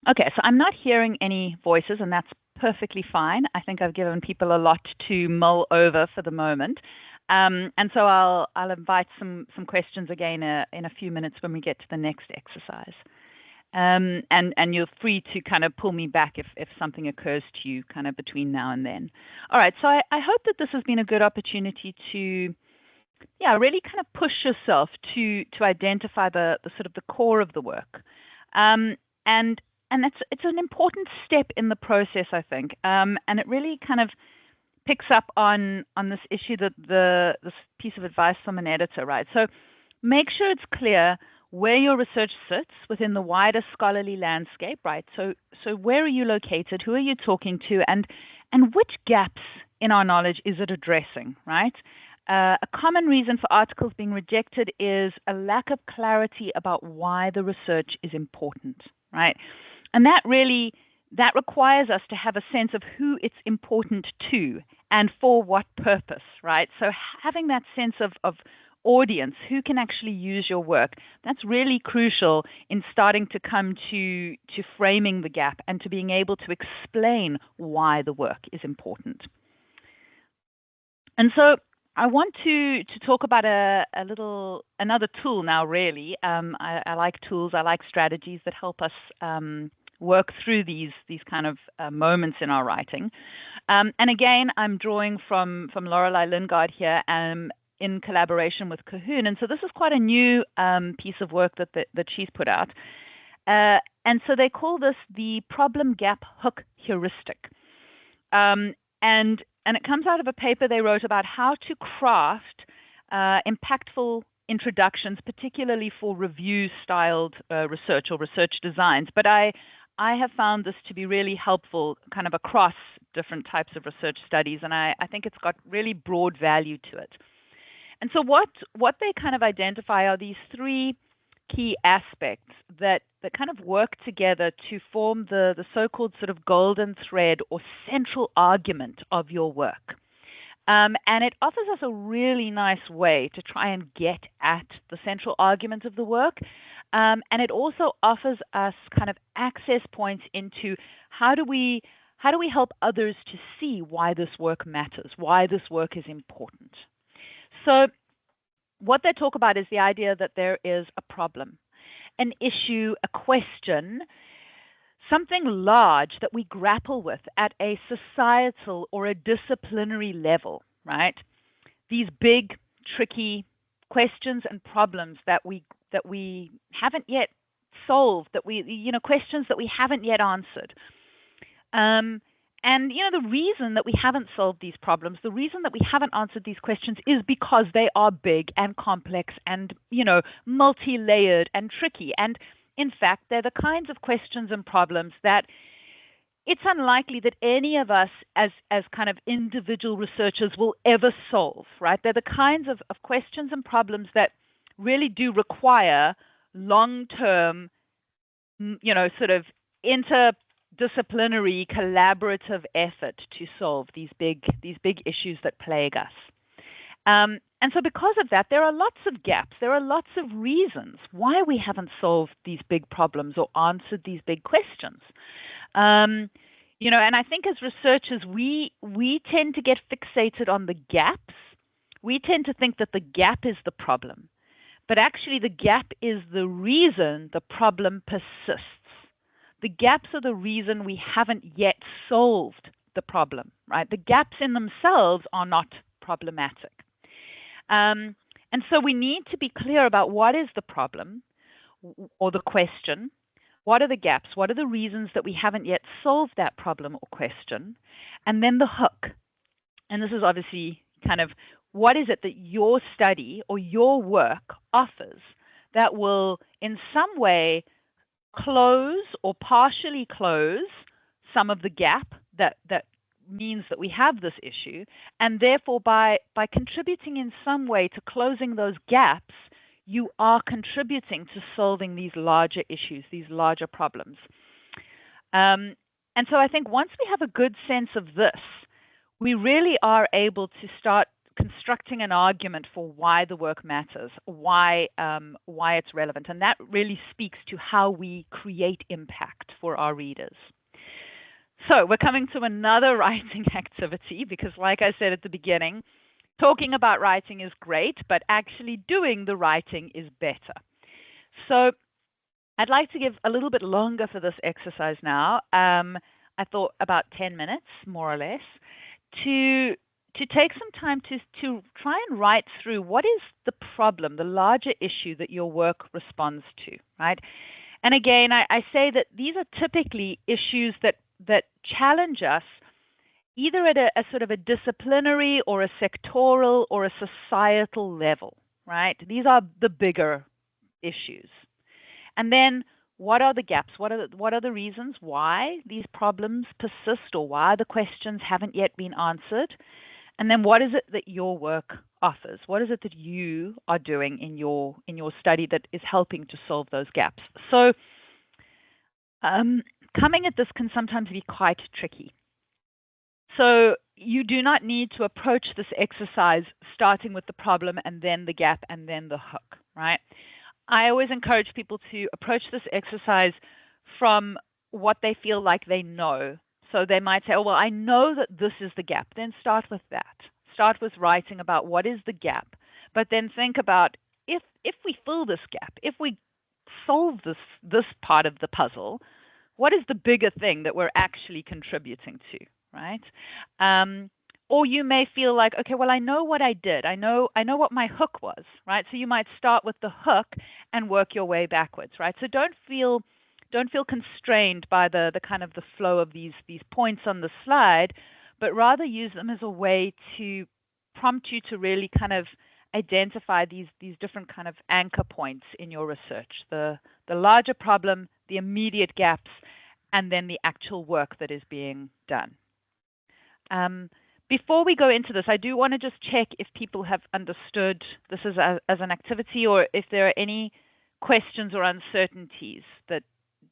Okay, so I'm not hearing any voices, and that's perfectly fine. I think I've given people a lot to mull over for the moment. And so I'll invite some questions again in a few minutes when we get to the next exercise. And you're free to kind of pull me back if something occurs to you kind of between now and then. All right, so I hope that this has been a good opportunity to, yeah, really kind of push yourself to identify the sort of the core of the work. And it's an important step in the process, I think. And it really kind of picks up on this issue that this piece of advice from an editor, right? So make sure it's clear where your research sits within the wider scholarly landscape, right? So where are you located? Who are you talking to? And which gaps in our knowledge is it addressing, right? A common reason for articles being rejected is a lack of clarity about why the research is important, right? And that requires us to have a sense of who it's important to and for what purpose, right? So having that sense of audience, who can actually use your work, that's really crucial in starting to come to framing the gap and to being able to explain why the work is important. And so I want to talk about another tool now, really. I like tools, I like strategies that help us work through these kind of moments in our writing. And again, I'm drawing from Lorelei Lingard here in collaboration with Cahoon. And so this is quite a new piece of work that she's put out. And so they call this the problem gap hook heuristic. And it comes out of a paper they wrote about how to craft impactful introductions, particularly for review-styled research or research designs. But I have found this to be really helpful kind of across different types of research studies, and I think it's got really broad value to it. And so what they kind of identify are these three key aspects that kind of work together to form the so-called sort of golden thread or central argument of your work. And it offers us a really nice way to try and get at the central argument of the work. And it also offers us kind of access points into how do we help others to see why this work matters, why this work is important. So what they talk about is the idea that there is a problem, an issue, a question, something large that we grapple with at a societal or a disciplinary level, right? These big, tricky questions and problems that we haven't yet solved, questions that we haven't yet answered. And the reason that we haven't solved these problems, the reason that we haven't answered these questions is because they are big and complex and, multi-layered and tricky. And in fact, they're the kinds of questions and problems that it's unlikely that any of us as kind of individual researchers will ever solve, right? They're the kinds of questions and problems that really do require long-term, sort of interdisciplinary collaborative effort to solve these big issues that plague us. And so because of that, there are lots of gaps. There are lots of reasons why we haven't solved these big problems or answered these big questions. And I think as researchers, we tend to get fixated on the gaps. We tend to think that the gap is the problem. But actually, the gap is the reason the problem persists. The gaps are the reason we haven't yet solved the problem, right? The gaps in themselves are not problematic. And so we need to be clear about what is the problem or the question. What are the gaps? What are the reasons that we haven't yet solved that problem or question? And then the hook. And this is obviously kind of what is it that your study or your work offers that will in some way close or partially close some of the gap that means that we have this issue, and therefore by contributing in some way to closing those gaps, you are contributing to solving these larger issues, these larger problems. And so I think once we have a good sense of this, we really are able to start constructing an argument for why the work matters, why it's relevant, and that really speaks to how we create impact for our readers. So we're coming to another writing activity because, like I said at the beginning, talking about writing is great, but actually doing the writing is better. So I'd like to give a little bit longer for this exercise now. I thought about 10 minutes, more or less, to take some time to try and write through what is the problem, the larger issue that your work responds to, right? And again, I say that these are typically issues that challenge us either at a sort of a disciplinary or a sectoral or a societal level, right? These are the bigger issues. And then what are the gaps? What are the reasons why these problems persist or why the questions haven't yet been answered? And then what is it that your work offers? What is it that you are doing in your study that is helping to solve those gaps? So coming at this can sometimes be quite tricky. So you do not need to approach this exercise starting with the problem and then the gap and then the hook, right? I always encourage people to approach this exercise from what they feel like they know. So they might say, oh, well, I know that this is the gap. Then start with that. Start with writing about what is the gap. But then think about if we fill this gap, if we solve this part of the puzzle, what is the bigger thing that we're actually contributing to, right? Or you may feel like, okay, well, I know what I did. I know what my hook was, right? So you might start with the hook and work your way backwards, right? So don't feel constrained by the kind of the flow of these points on the slide, but rather use them as a way to prompt you to really kind of identify these different kind of anchor points in your research, the larger problem, the immediate gaps, and then the actual work that is being done. Before we go into this, I do want to just check if people have understood this as an activity or if there are any questions or uncertainties that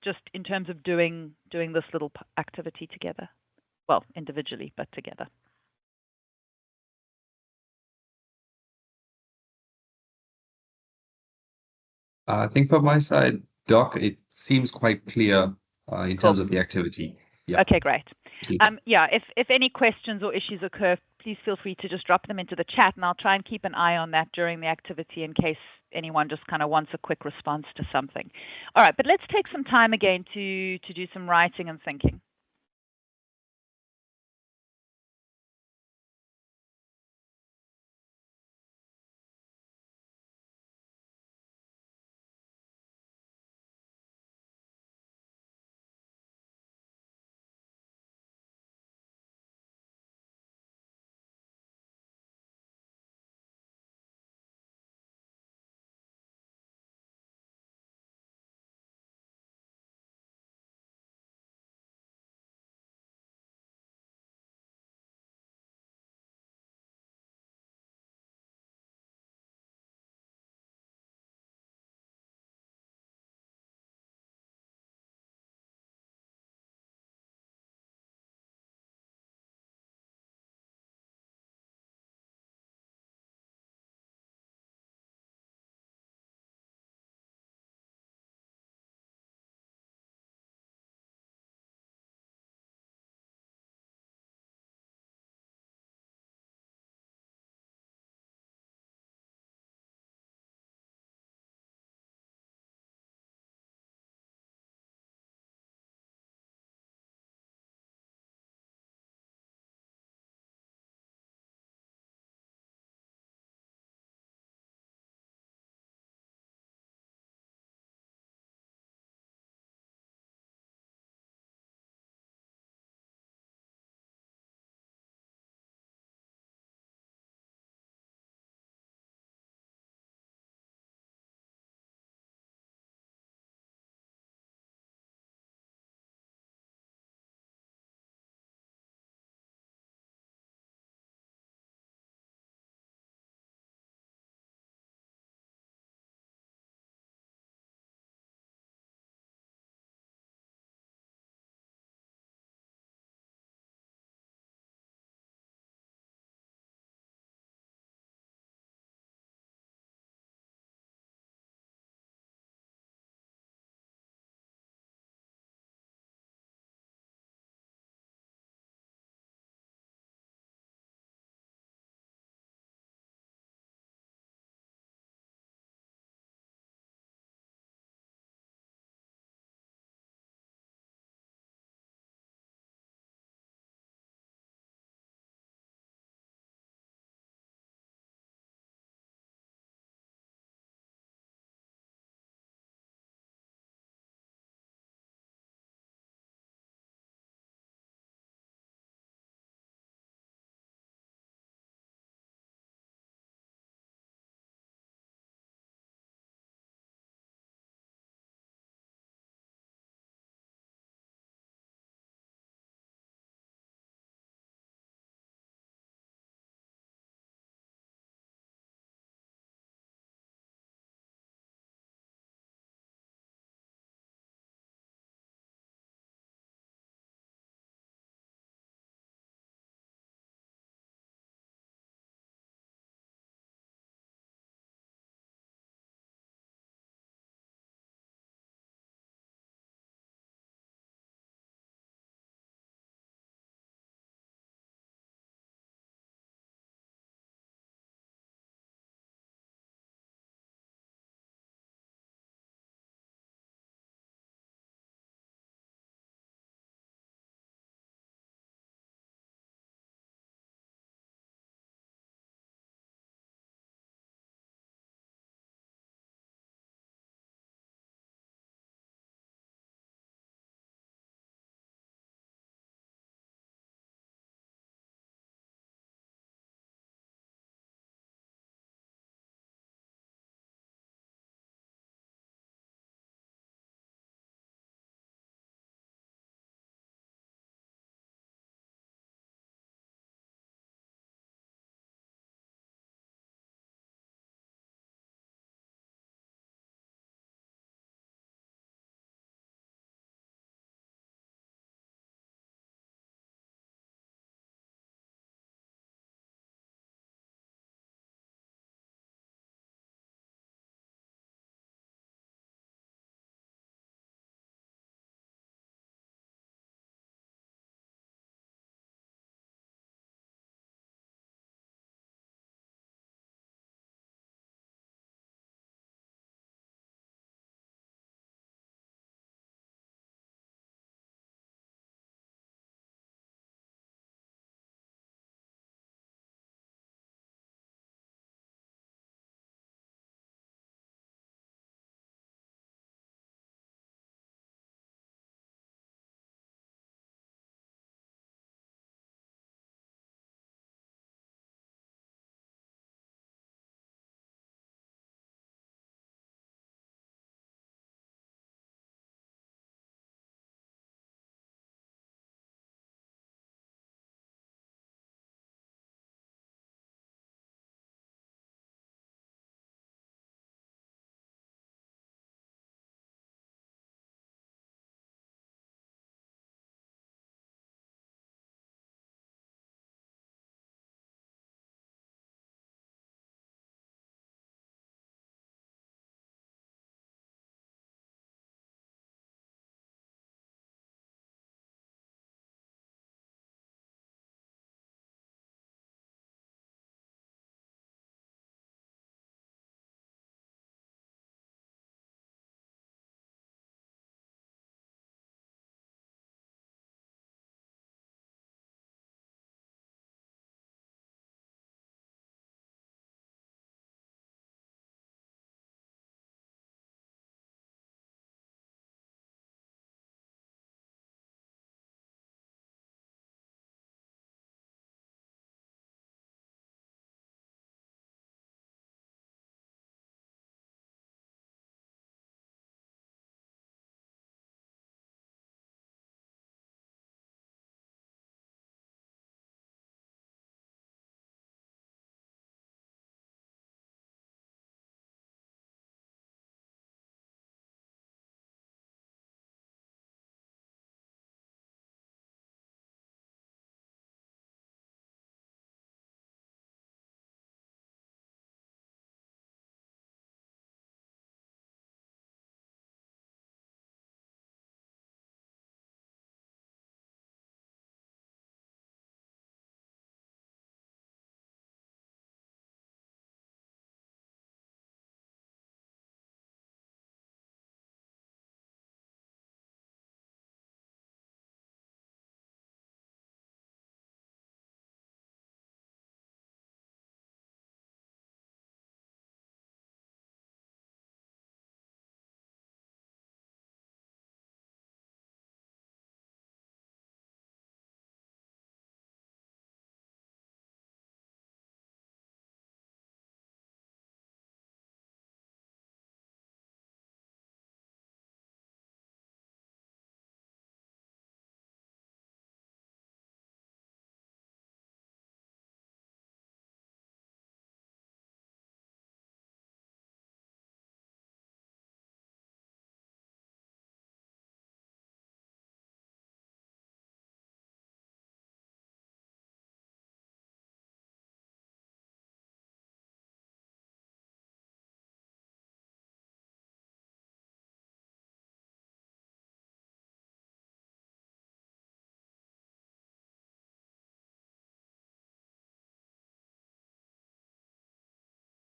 just in terms of doing this little activity together. Well, individually, but together. I think from my side, Doc, it seems quite clear in Cool. terms of the activity. Yeah. Okay, great. Thank you. Yeah, if any questions or issues occur, please feel free to just drop them into the chat, and I'll try and keep an eye on that during the activity in case anyone just kind of wants a quick response to something. All right, but let's take some time again to do some writing and thinking.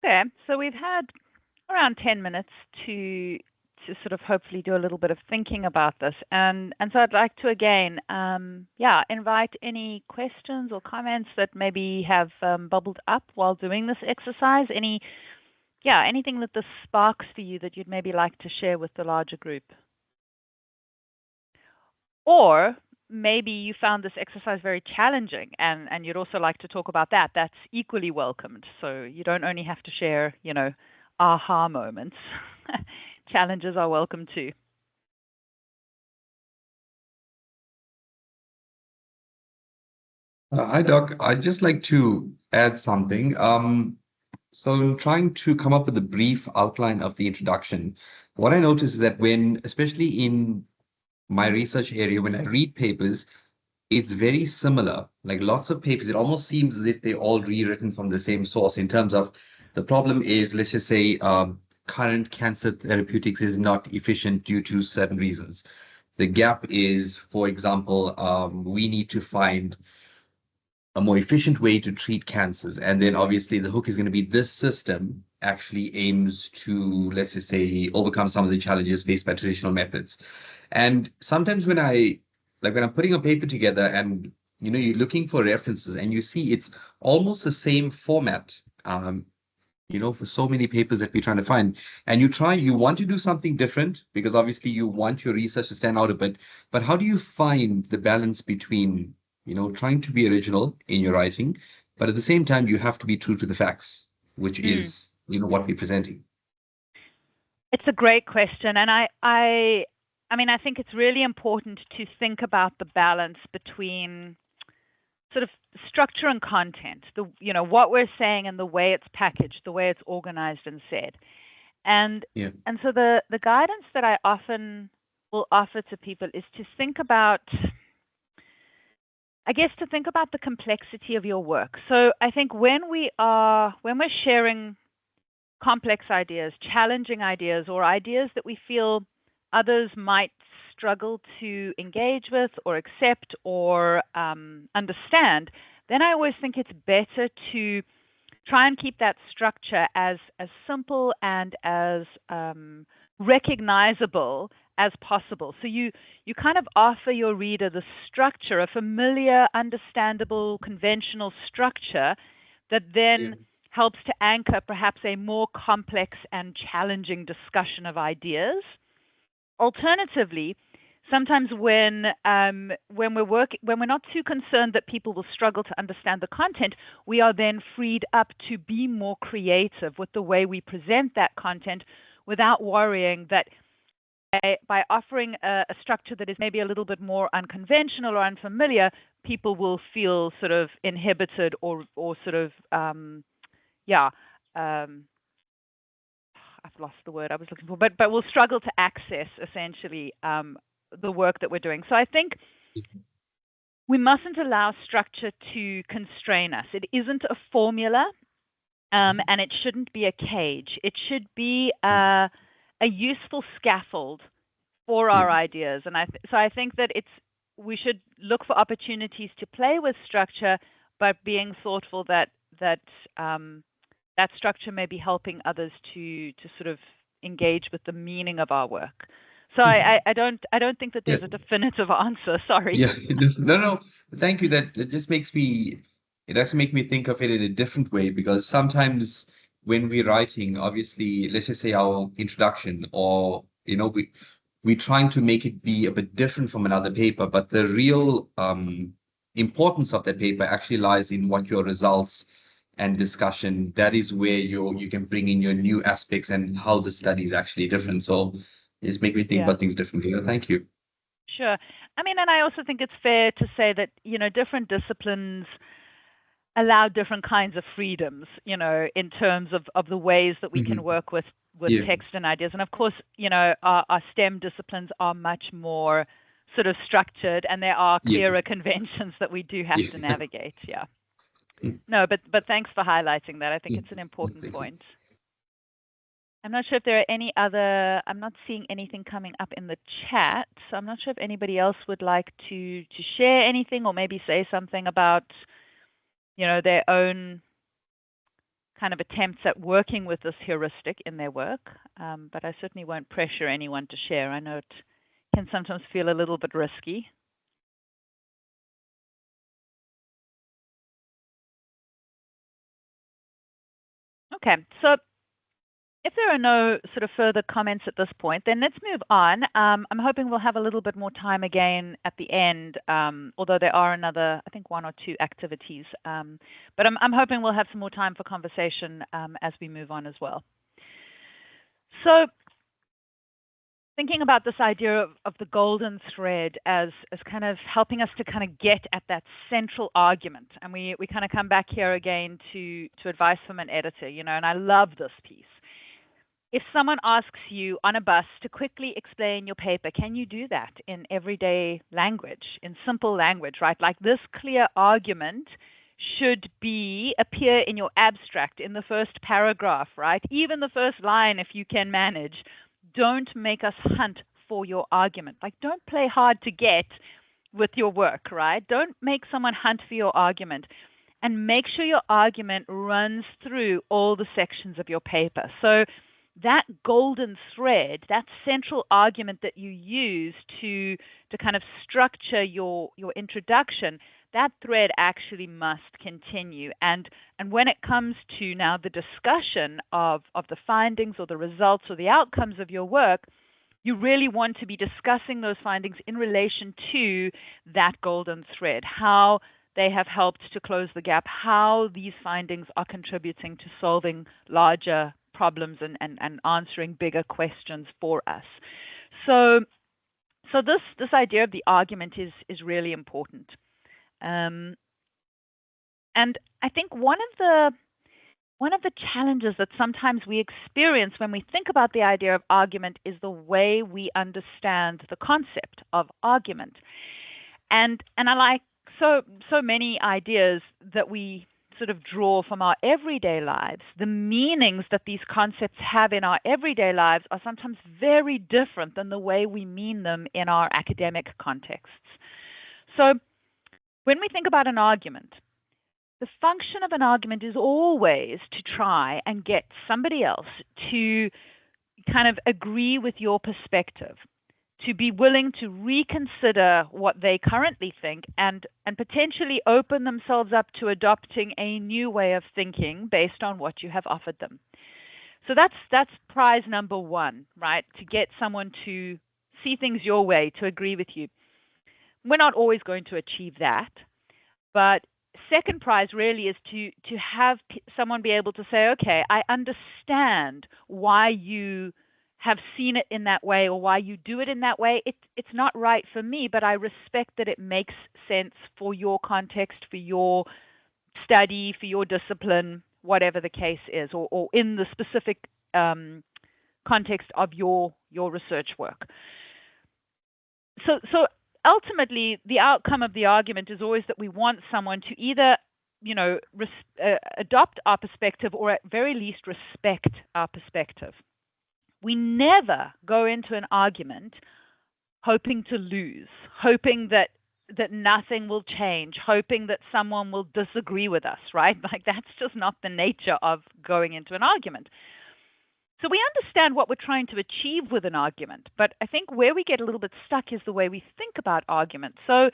Okay, so we've had around 10 minutes to sort of hopefully do a little bit of thinking about this. And so I'd like to again, invite any questions or comments that maybe have bubbled up while doing this exercise. Anything that this sparks for you that you'd maybe like to share with the larger group. Or maybe you found this exercise very challenging and you'd also like to talk about that. That's equally welcomed. So you don't only have to share, aha moments. Challenges are welcome too. Hi, Doc. I'd just like to add something. So in trying to come up with a brief outline of the introduction, what I notice is that especially in my research area, when I read papers, it's very similar. Like lots of papers, it almost seems as if they're all rewritten from the same source in terms of the problem is, let's just say, current cancer therapeutics is not efficient due to certain reasons. The gap is, for example, we need to find a more efficient way to treat cancers. And then obviously the hook is going to be this system actually aims to, let's just say, overcome some of the challenges faced by traditional methods. And sometimes when I'm putting a paper together and you're looking for references and you see it's almost the same format, for so many papers that we're trying to find. And you want to do something different because obviously you want your research to stand out a bit. But how do you find the balance between, trying to be original in your writing, but at the same time, you have to be true to the facts, which is, what we're presenting? It's a great question, and I think it's really important to think about the balance between sort of structure and content, what we're saying and the way it's packaged, the way it's organized and said. And Yeah. and so the guidance that I often will offer to people is to think about, I guess, to think about the complexity of your work. So I think when we're sharing complex ideas, challenging ideas, or ideas that we feel others might struggle to engage with or accept or understand, then I always think it's better to try and keep that structure as simple and as recognizable as possible. So you kind of offer your reader the structure, a familiar, understandable, conventional structure that then helps to anchor perhaps a more complex and challenging discussion of ideas. Alternatively, sometimes when we're not too concerned that people will struggle to understand the content, we are then freed up to be more creative with the way we present that content without worrying that by offering a structure that is maybe a little bit more unconventional or unfamiliar, people will feel sort of inhibited or sort of I've lost the word I was looking for, but we'll struggle to access essentially the work that we're doing. So I think we mustn't allow structure to constrain us. It isn't a formula, and it shouldn't be a cage. It should be a useful scaffold for our ideas. And so I think that we should look for opportunities to play with structure, but being thoughtful that that structure may be helping others to sort of engage with the meaning of our work. So I don't think that there's a definitive answer. Sorry. Yeah, no. Thank you. That just it actually makes me think of it in a different way because sometimes when we're writing, obviously, let's just say our introduction or, we're trying to make it be a bit different from another paper, but the real importance of that paper actually lies in what your results and discussion, that is where you can bring in your new aspects and how the study is actually different. So it's make me think about things differently. Thank you. Sure. And I also think it's fair to say that, different disciplines allow different kinds of freedoms, in terms of the ways that we can work with text and ideas. And of course, our STEM disciplines are much more sort of structured and there are clearer conventions that we do have to navigate. Yeah. No, but thanks for highlighting that. I think it's an important point. I'm not sure if there are any other. I'm not seeing anything coming up in the chat, so I'm not sure if anybody else would like to share anything or maybe say something about, their own kind of attempts at working with this heuristic in their work, but I certainly won't pressure anyone to share. I know it can sometimes feel a little bit risky. Okay, so if there are no sort of further comments at this point, then let's move on. I'm hoping we'll have a little bit more time again at the end, although there are another, I think, 1 or 2 activities. But I'm hoping we'll have some more time for conversation as we move on as well. So thinking about this idea of the golden thread as kind of helping us to kind of get at that central argument. And we kind of come back here again to advice from an editor, you know, and I love this piece. If someone asks you on a bus to quickly explain your paper, can you do that in everyday language, in simple language, right? Like this clear argument should appear in your abstract in the first paragraph, right? Even the first line, if you can manage. Don't make us hunt for your argument. Like, don't play hard to get with your work, right? Don't make someone hunt for your argument. And make sure your argument runs through all the sections of your paper. So that golden thread, that central argument that you use to kind of structure your introduction, that thread actually must continue. And when it comes to now the discussion of the findings or the results or the outcomes of your work, you really want to be discussing those findings in relation to that golden thread, how they have helped to close the gap, how these findings are contributing to solving larger problems and answering bigger questions for us. So this idea of the argument is really important. And I think one of the challenges that sometimes we experience when we think about the idea of argument is the way we understand the concept of argument. And I like so many ideas that we sort of draw from our everyday lives. The meanings that these concepts have in our everyday lives are sometimes very different than the way we mean them in our academic contexts. So when we think about an argument, the function of an argument is always to try and get somebody else to kind of agree with your perspective, to be willing to reconsider what they currently think and potentially open themselves up to adopting a new way of thinking based on what you have offered them. So that's prize number 1, right? To get someone to see things your way, to agree with you. We're not always going to achieve that, but second prize really is to have someone be able to say, okay, I understand why you have seen it in that way or why you do it in that way. It's not right for me, but I respect that it makes sense for your context, for your study, for your discipline, whatever the case is, or in the specific context of your research work. So ultimately, the outcome of the argument is always that we want someone to either, you know, adopt our perspective or at very least respect our perspective. We never go into an argument hoping to lose, hoping that nothing will change, hoping that someone will disagree with us, right? Like that's just not the nature of going into an argument. So we understand what we're trying to achieve with an argument, but I think where we get a little bit stuck is the way we think about arguments. So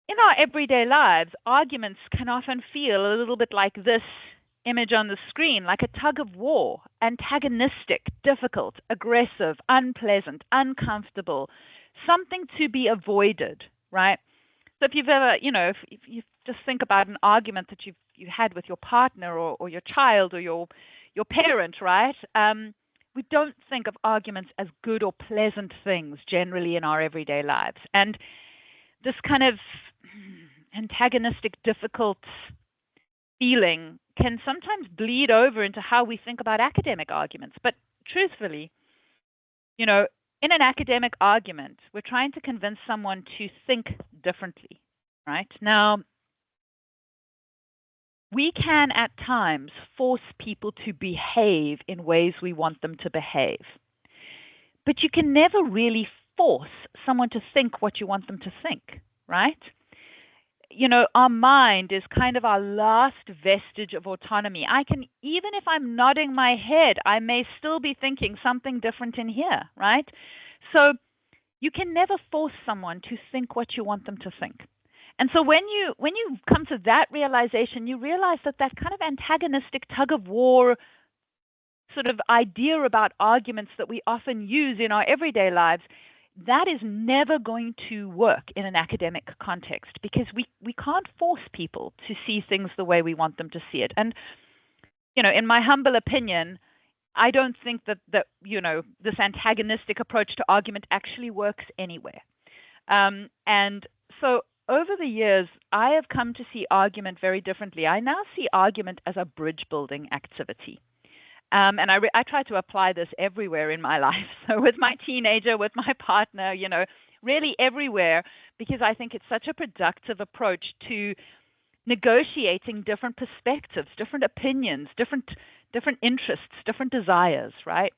in our everyday lives, arguments can often feel a little bit like this image on the screen, like a tug of war, antagonistic, difficult, aggressive, unpleasant, uncomfortable, something to be avoided, right? So if you've ever, you know, if you just think about an argument that you had with your partner or your child or your parent, right? We don't think of arguments as good or pleasant things generally in our everyday lives. And this kind of antagonistic, difficult feeling can sometimes bleed over into how we think about academic arguments. But truthfully, you know, in an academic argument, we're trying to convince someone to think differently, right? Now, we can at times force people to behave in ways we want them to behave. But you can never really force someone to think what you want them to think, right? our mind is kind of our last vestige of autonomy. Even if I'm nodding my head, I may still be thinking something different in here, right? So you can never force someone to think what you want them to think. And so when you come to that realization, you realize that kind of antagonistic tug of war sort of idea about arguments that we often use in our everyday lives, that is never going to work in an academic context, because we can't force people to see things the way we want them to see it. And, in my humble opinion, I don't think that this antagonistic approach to argument actually works anywhere. And so over the years, I have come to see argument very differently. I now see argument as a bridge building activity. And I try to apply this everywhere in my life. So with my teenager, with my partner, really everywhere, because I think it's such a productive approach to negotiating different perspectives, different opinions, different interests, different desires, right?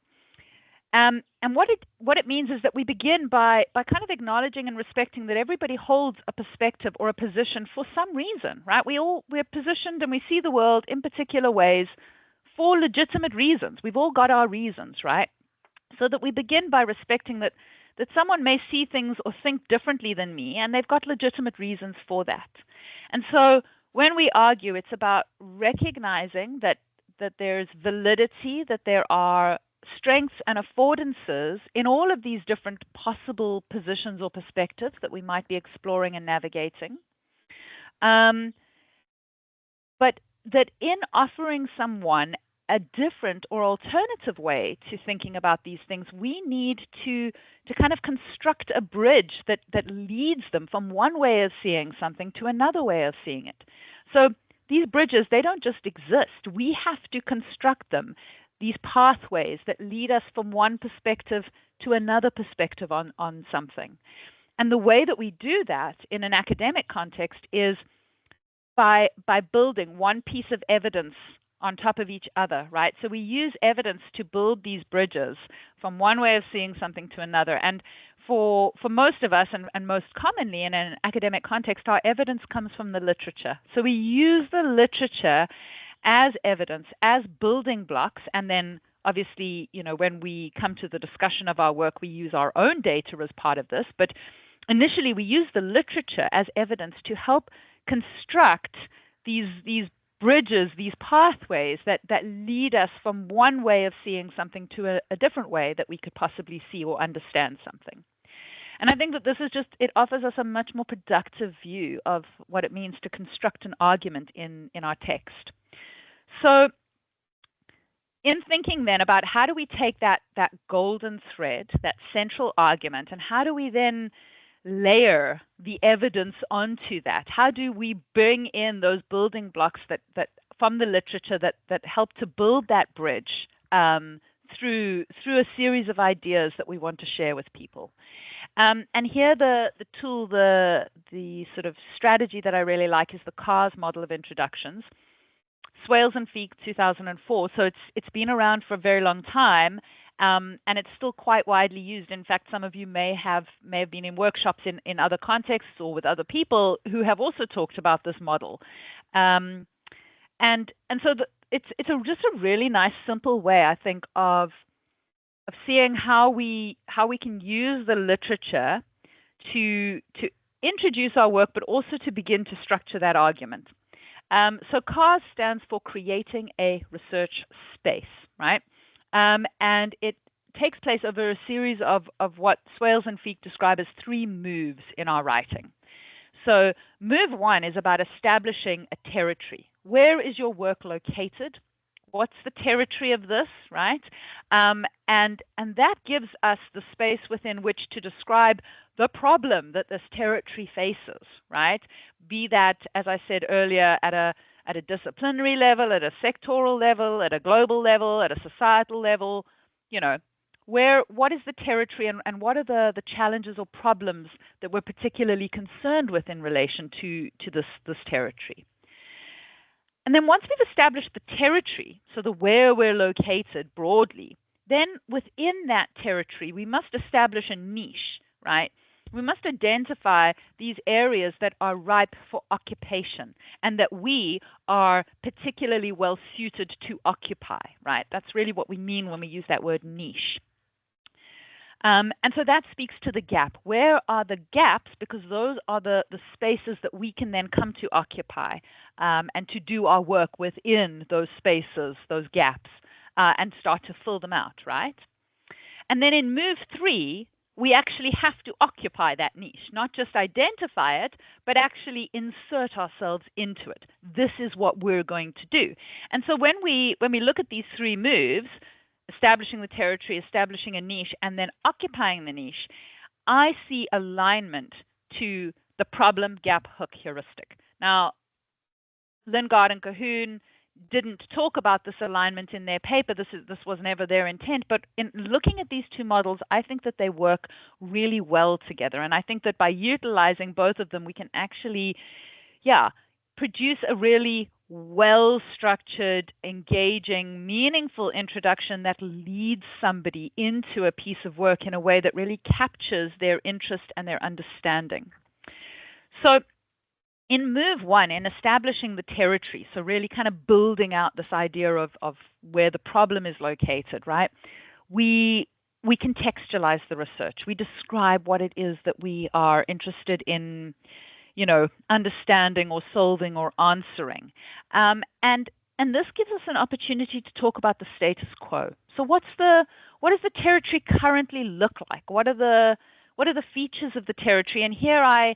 And what it means is that we begin by kind of acknowledging and respecting that everybody holds a perspective or a position for some reason, right? We're positioned and we see the world in particular ways for legitimate reasons. We've all got our reasons, right? So that we begin by respecting that someone may see things or think differently than me, and they've got legitimate reasons for that. And so when we argue, it's about recognizing that there's validity, that there are strengths and affordances in all of these different possible positions or perspectives that we might be exploring and navigating. But that in offering someone a different or alternative way to thinking about these things, we need to kind of construct a bridge that leads them from one way of seeing something to another way of seeing it. So these bridges, they don't just exist. We have to construct them, these pathways that lead us from one perspective to another perspective on something. And the way that we do that in an academic context is by building one piece of evidence on top of each other, right? So we use evidence to build these bridges from one way of seeing something to another. And for most of us, and most commonly in an academic context, our evidence comes from the literature. So we use the literature as evidence, as building blocks, and then obviously, when we come to the discussion of our work, we use our own data as part of this. But initially, we use the literature as evidence to help construct these bridges, these pathways that lead us from one way of seeing something to a different way that we could possibly see or understand something. And I think that this is it offers us a much more productive view of what it means to construct an argument in our text. So in thinking then about how do we take that golden thread, that central argument, and how do we then layer the evidence onto that? How do we bring in those building blocks that from the literature that help to build that bridge through a series of ideas that we want to share with people? And here the tool, the sort of strategy that I really like is the CARS model of introductions. Swales and Feek, 2004. So it's been around for a very long time. And it's still quite widely used. In fact, some of you may have been in workshops in other contexts or with other people who have also talked about this model. And so it's just a really nice, simple way, I think, of seeing how we can use the literature to introduce our work, but also to begin to structure that argument. So CARS stands for Creating a Research Space, right? And it takes place over a series of what Swales and Feek describe as 3 moves in our writing. So move 1 is about establishing a territory. Where is your work located? What's the territory of this, right? And that gives us the space within which to describe the problem that this territory faces, right? Be that, as I said earlier, at a disciplinary level, at a sectoral level, at a global level, at a societal level, what is the territory and what are the challenges or problems that we're particularly concerned with in relation to this territory? And then once we've established the territory, so the where we're located broadly, then within that territory, we must establish a niche, right? we must identify these areas that are ripe for occupation and that we are particularly well suited to occupy, right? That's really what we mean when we use that word niche. And so that speaks to the gap. Where are the gaps? Because those are the spaces that we can then come to occupy and to do our work within those spaces, those gaps, and start to fill them out, right? And then in move 3, we actually have to occupy that niche, not just identify it, but actually insert ourselves into it. This is what we're going to do. And so when we look at these 3 moves, establishing the territory, establishing a niche, and then occupying the niche, I see alignment to the problem gap hook heuristic. Now, Lingard and Cahoon didn't talk about this alignment in their paper. This was never their intent. But in looking at these 2 models, I think that they work really well together. And I think that by utilizing both of them, we can actually, produce a really well-structured, engaging, meaningful introduction that leads somebody into a piece of work in a way that really captures their interest and their understanding. So in move 1, in establishing the territory, so really kind of building out this idea of where the problem is located, right? We contextualize the research. We describe what it is that we are interested in, understanding or solving or answering. And this gives us an opportunity to talk about the status quo. So what does the territory currently look like? What are the features of the territory? And here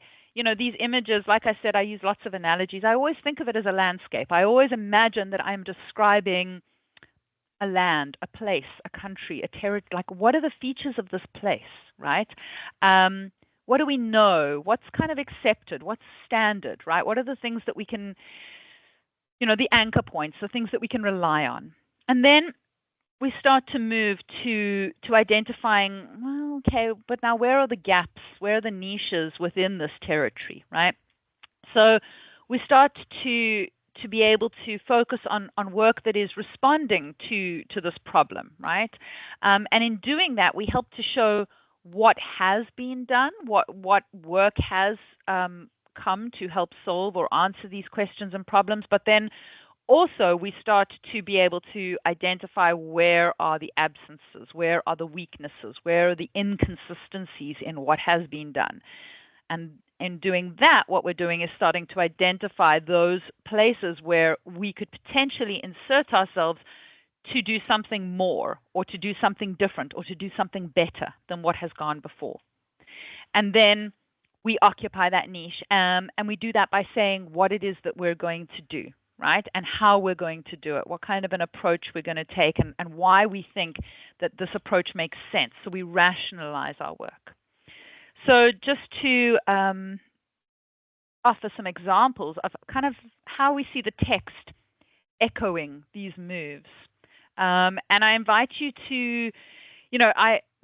these images, like I said, I use lots of analogies. I always think of it as a landscape. I always imagine that I'm describing a land, a place, a country, a territory. Like, what are the features of this place, right? What do we know? What's kind of accepted? What's standard, right? What are the things that we can, the anchor points, the things that we can rely on? And then we start to move to identifying, well, okay, but now where are the gaps? Where are the niches within this territory, right? So we start to be able to focus on work that is responding to this problem, right? And in doing that, we help to show what has been done, what work has come to help solve or answer these questions and problems, but then also, we start to be able to identify where are the absences, where are the weaknesses, where are the inconsistencies in what has been done. And in doing that, what we're doing is starting to identify those places where we could potentially insert ourselves to do something more or to do something different or to do something better than what has gone before. And then we occupy that niche, and we do that by saying what it is that we're going to do, right? And how we're going to do it, what kind of an approach we're going to take, and why we think that this approach makes sense. So we rationalize our work. So just to offer some examples of kind of how we see the text echoing these moves. And I invite you to,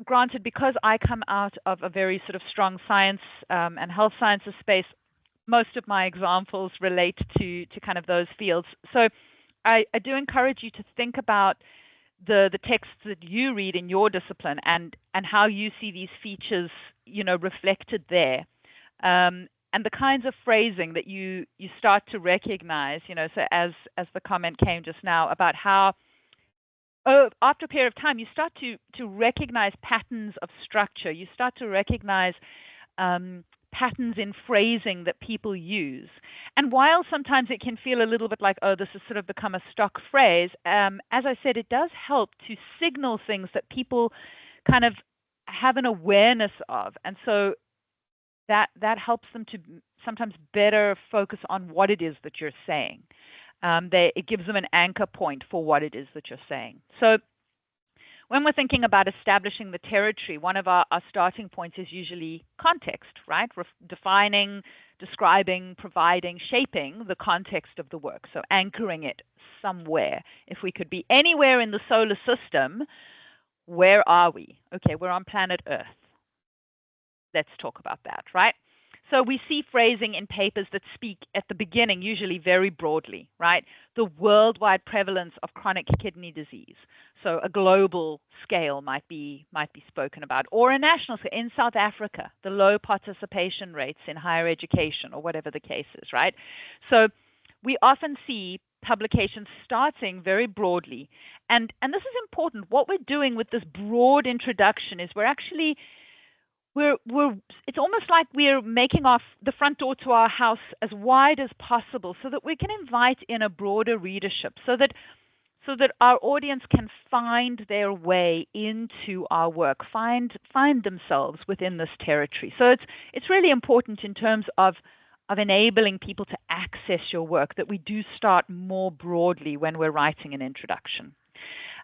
granted, because I come out of a very sort of strong science and health sciences space, most of my examples relate to kind of those fields. So I do encourage you to think about the texts that you read in your discipline and how you see these features, reflected there. And the kinds of phrasing that you start to recognize, so as the comment came just now about how after a period of time, you start to recognize patterns of structure. You start to recognize patterns in phrasing that people use. And while sometimes it can feel a little bit like, oh, this has sort of become a stock phrase, as I said, it does help to signal things that people kind of have an awareness of. And so that helps them to sometimes better focus on what it is that you're saying. It gives them an anchor point for what it is that you're saying. So when we're thinking about establishing the territory, one of our starting points is usually context, right? Defining, describing, providing, shaping the context of the work. So anchoring it somewhere. If we could be anywhere in the solar system, where are we? Okay, we're on planet Earth. Let's talk about that, right? So we see phrasing in papers that speak at the beginning, usually very broadly, right? The worldwide prevalence of chronic kidney disease. So a global scale might be spoken about, or a national scale. In South Africa, the low participation rates in higher education, or whatever the case is, right? So we often see publications starting very broadly, and this is important. What we're doing with this broad introduction is we're it's almost like we're making the front door to our house as wide as possible so that we can invite in a broader readership, so that our audience can find their way into our work, find themselves within this territory. So it's really important in terms of enabling people to access your work that we do start more broadly when we're writing an introduction.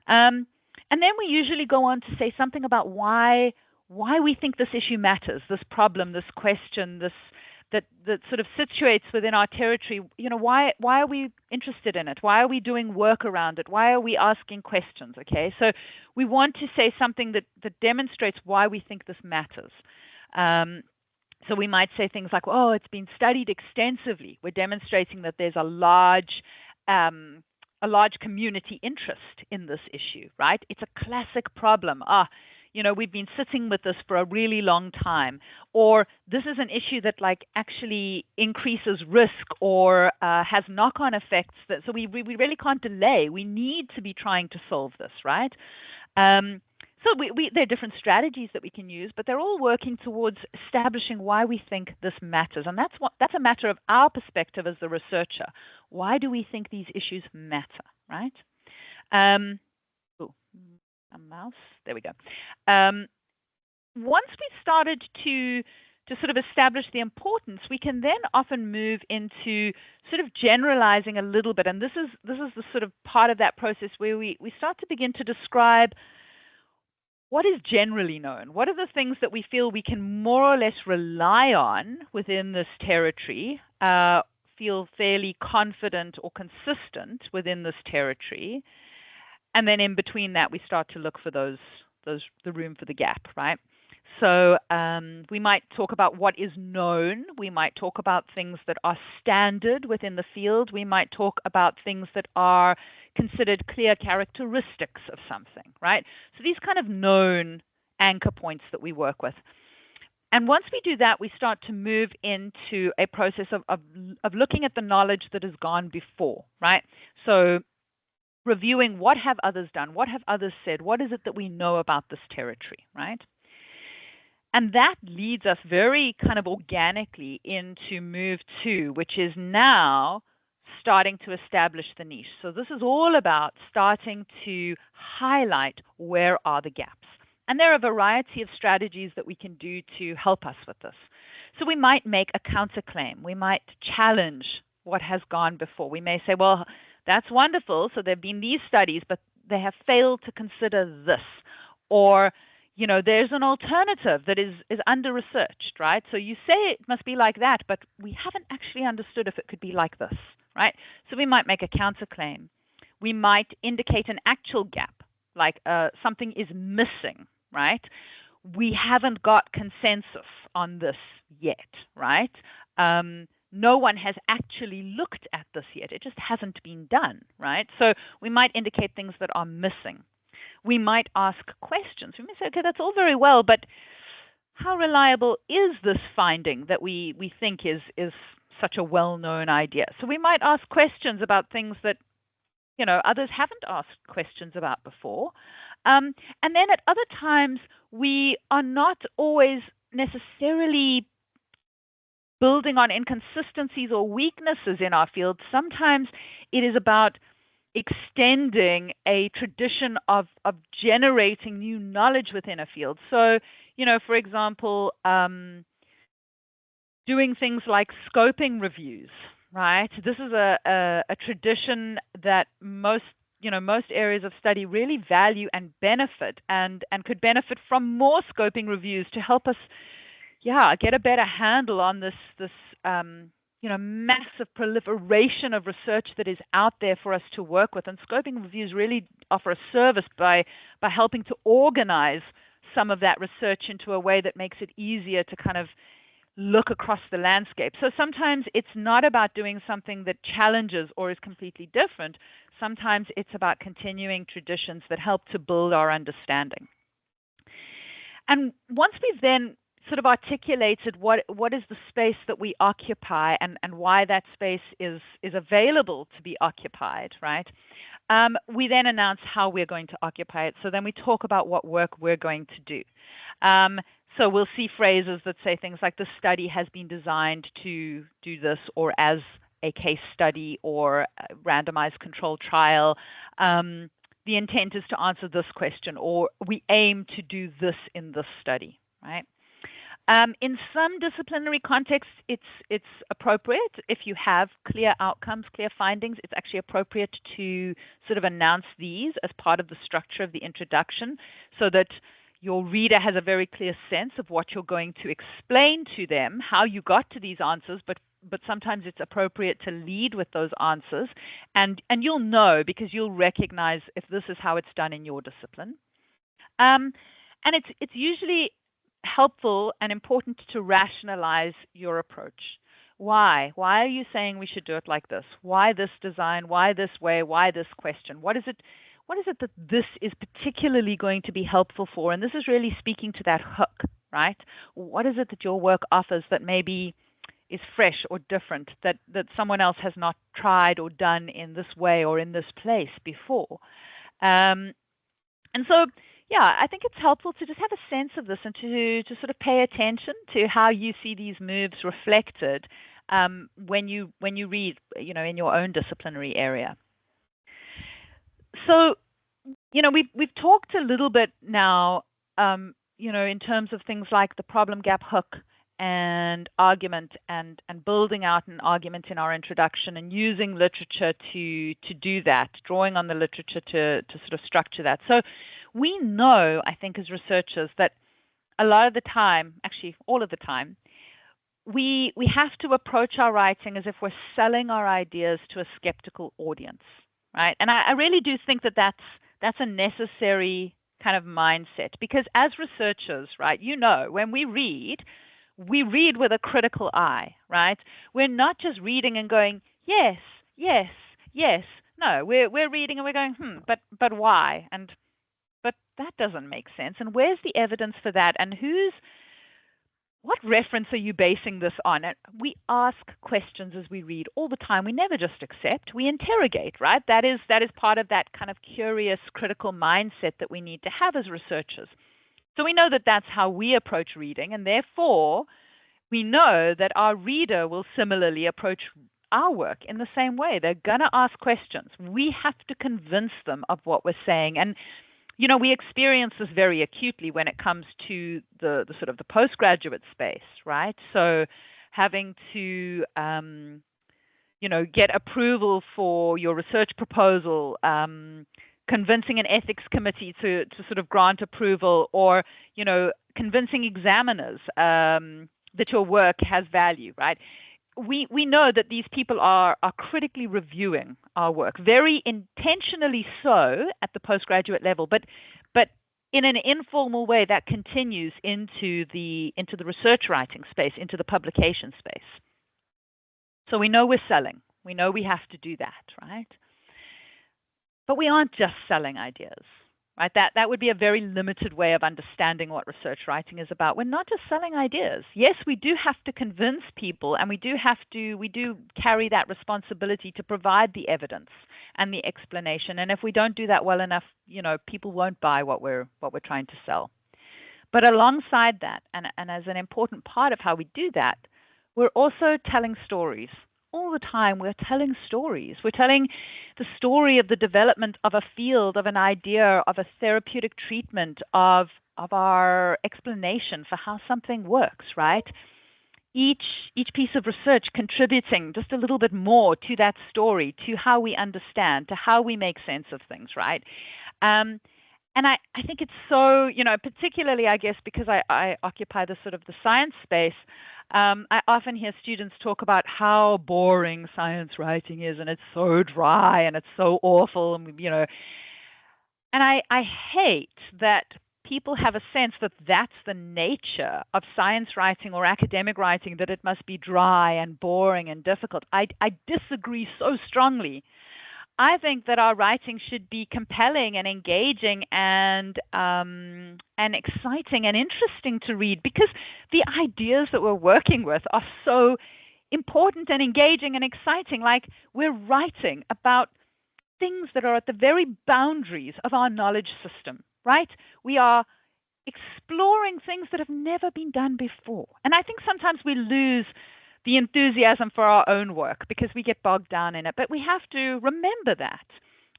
And then we usually go on to say something about why we think this issue matters, this problem, this question, that sort of situates within our territory. Why are we interested in it? Why are we doing work around it? Why are we asking questions? Okay, so we want to say something that demonstrates why we think this matters. So we might say things like, "Oh, it's been studied extensively." We're demonstrating that there's a large community interest in this issue, right? It's a classic problem. We've been sitting with this for a really long time, or this is an issue that actually increases risk or has knock-on effects. So we really can't delay. We need to be trying to solve this, right? So there are different strategies that we can use, but they're all working towards establishing why we think this matters. And that's a matter of our perspective as the researcher. Why do we think these issues matter, right? A mouse. There we go. Once we've started to sort of establish the importance, we can then often move into sort of generalizing a little bit. And this is the sort of part of that process where we start to begin to describe what is generally known. What are the things that we feel we can more or less rely on within this territory, feel fairly confident or consistent within this territory? And then in between that, we start to look for the room for the gap, right? So we might talk about what is known. We might talk about things that are standard within the field. We might talk about things that are considered clear characteristics of something, right? So these kind of known anchor points that we work with. And once we do that, we start to move into a process of looking at the knowledge that has gone before, right? So reviewing what have others done, what have others said, what is it that we know about this territory, right? And that leads us very kind of organically into move 2, which is now starting to establish the niche. So this is all about starting to highlight where are the gaps. And there are a variety of strategies that we can do to help us with this. So we might make a counterclaim. We might challenge what has gone before. We may say, well, that's wonderful. So there have been these studies, but they have failed to consider this. Or, there's an alternative that is under-researched, right? So you say it must be like that, but we haven't actually understood if it could be like this, right? So we might make a counterclaim. We might indicate an actual gap, like something is missing, right? We haven't got consensus on this yet, right? No one has actually looked at this yet. It just hasn't been done, right? So we might indicate things that are missing. We might ask questions. We may say, okay, that's all very well, but how reliable is this finding that we think is such a well-known idea? So we might ask questions about things that others haven't asked questions about before. And then at other times, we are not always necessarily building on inconsistencies or weaknesses in our field. Sometimes it is about extending a tradition of generating new knowledge within a field. So, for example, doing things like scoping reviews, right? This is a tradition that most areas of study really value and benefit, and could benefit from more scoping reviews to help us, get a better handle on this massive proliferation of research that is out there for us to work with. And scoping reviews really offer a service by helping to organize some of that research into a way that makes it easier to kind of look across the landscape. So sometimes it's not about doing something that challenges or is completely different. Sometimes it's about continuing traditions that help to build our understanding. And once we've then sort of articulated what is the space that we occupy and why that space is available to be occupied, right? We then announce how we're going to occupy it. So then we talk about what work we're going to do. So we'll see phrases that say things like the study has been designed to do this, or as a case study or a randomized controlled trial. The intent is to answer this question, or we aim to do this in this study, right? In some disciplinary contexts, it's appropriate. If you have clear outcomes, clear findings, it's actually appropriate to sort of announce these as part of the structure of the introduction, so that your reader has a very clear sense of what you're going to explain to them, how you got to these answers, but sometimes it's appropriate to lead with those answers, and you'll know because you'll recognize if this is how it's done in your discipline. And it's usually helpful and important to rationalize your approach. Why? Why are you saying we should do it like this? Why this design? Why this way? Why this question? What is it that this is particularly going to be helpful for? And this is really speaking to that hook, right? What is it that your work offers that maybe is fresh or different, that someone else has not tried or done in this way or in this place before? And so, yeah, I think it's helpful to just have a sense of this and to sort of pay attention to how you see these moves reflected when you read, in your own disciplinary area. So, we've talked a little bit now, in terms of things like the problem gap hook and argument and building out an argument in our introduction and using literature to do that, drawing on the literature to sort of structure that. So we know, I think, as researchers that a lot of the time, actually all of the time, we have to approach our writing as if we're selling our ideas to a skeptical audience, right? And I really do think that that's a necessary kind of mindset, because as researchers, right, when we read with a critical eye, right? We're not just reading and going, yes, yes, yes. No, we're reading and we're going, but why? But that doesn't make sense. And where's the evidence for that? And what reference are you basing this on? And we ask questions as we read all the time. We never just accept, we interrogate, right? That is part of that kind of curious, critical mindset that we need to have as researchers. So we know that that's how we approach reading, and therefore we know that our reader will similarly approach our work in the same way. They're going to ask questions. We have to convince them of what we're saying. And we experience this very acutely when it comes to the sort of the postgraduate space, right? So having to, get approval for your research proposal, convincing an ethics committee to sort of grant approval, or, convincing examiners that your work has value, right? We know that these people are critically reviewing our work, very intentionally so at the postgraduate level, but in an informal way that continues into the research writing space, into the publication space. So we know we're selling. We know we have to do that, right? But we aren't just selling ideas, right? That would be a very limited way of understanding what research writing is about. We're not just selling ideas. Yes, we do have to convince people, and we do carry that responsibility to provide the evidence and the explanation. And if we don't do that well enough, people won't buy what we're trying to sell. But alongside that, and as an important part of how we do that, we're also telling stories. All the time we're telling stories. We're telling the story of the development of a field, of an idea, of a therapeutic treatment, of our explanation for how something works, right? Each piece of research contributing just a little bit more to that story, to how we understand, to how we make sense of things, right? And I think it's so, particularly, I guess, because I occupy the sort of the science space, I often hear students talk about how boring science writing is, and it's so dry and it's so awful, and I hate that people have a sense that that's the nature of science writing or academic writing, that it must be dry and boring and difficult. I disagree so strongly. I think that our writing should be compelling and engaging and exciting and interesting to read, because the ideas that we're working with are so important and engaging and exciting. Like, we're writing about things that are at the very boundaries of our knowledge system, right? We are exploring things that have never been done before. And I think sometimes we lose the enthusiasm for our own work because we get bogged down in it. But we have to remember that.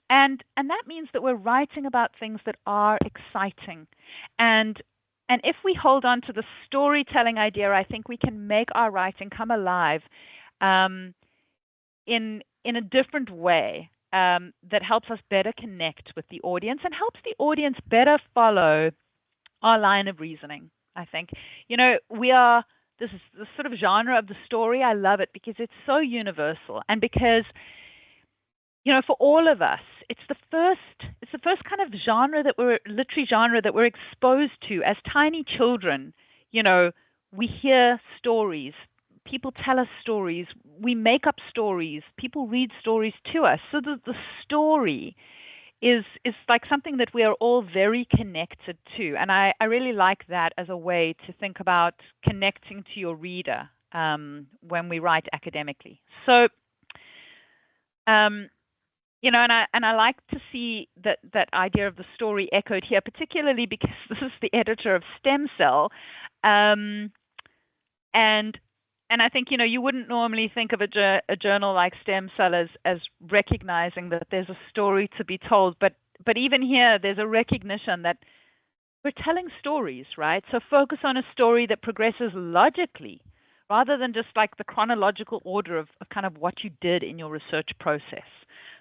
And that means that we're writing about things that are exciting. And if we hold on to the storytelling idea, I think we can make our writing come alive in a different way that helps us better connect with the audience and helps the audience better follow our line of reasoning, I think. This is the sort of genre of the story. I love it because it's so universal, and because, for all of us, it's the first kind of literary genre that we're exposed to as tiny children. We hear stories. People tell us stories. We make up stories. People read stories to us. So the story is like something that we are all very connected to. And I really like that as a way to think about connecting to your reader when we write academically. So, and I like to see that idea of the story echoed here, particularly because this is the editor of Stem Cell. And I think, you wouldn't normally think of a journal like Stem Cell as recognizing that there's a story to be told. But even here, there's a recognition that we're telling stories, right? So focus on a story that progresses logically rather than just like the chronological order of kind of what you did in your research process.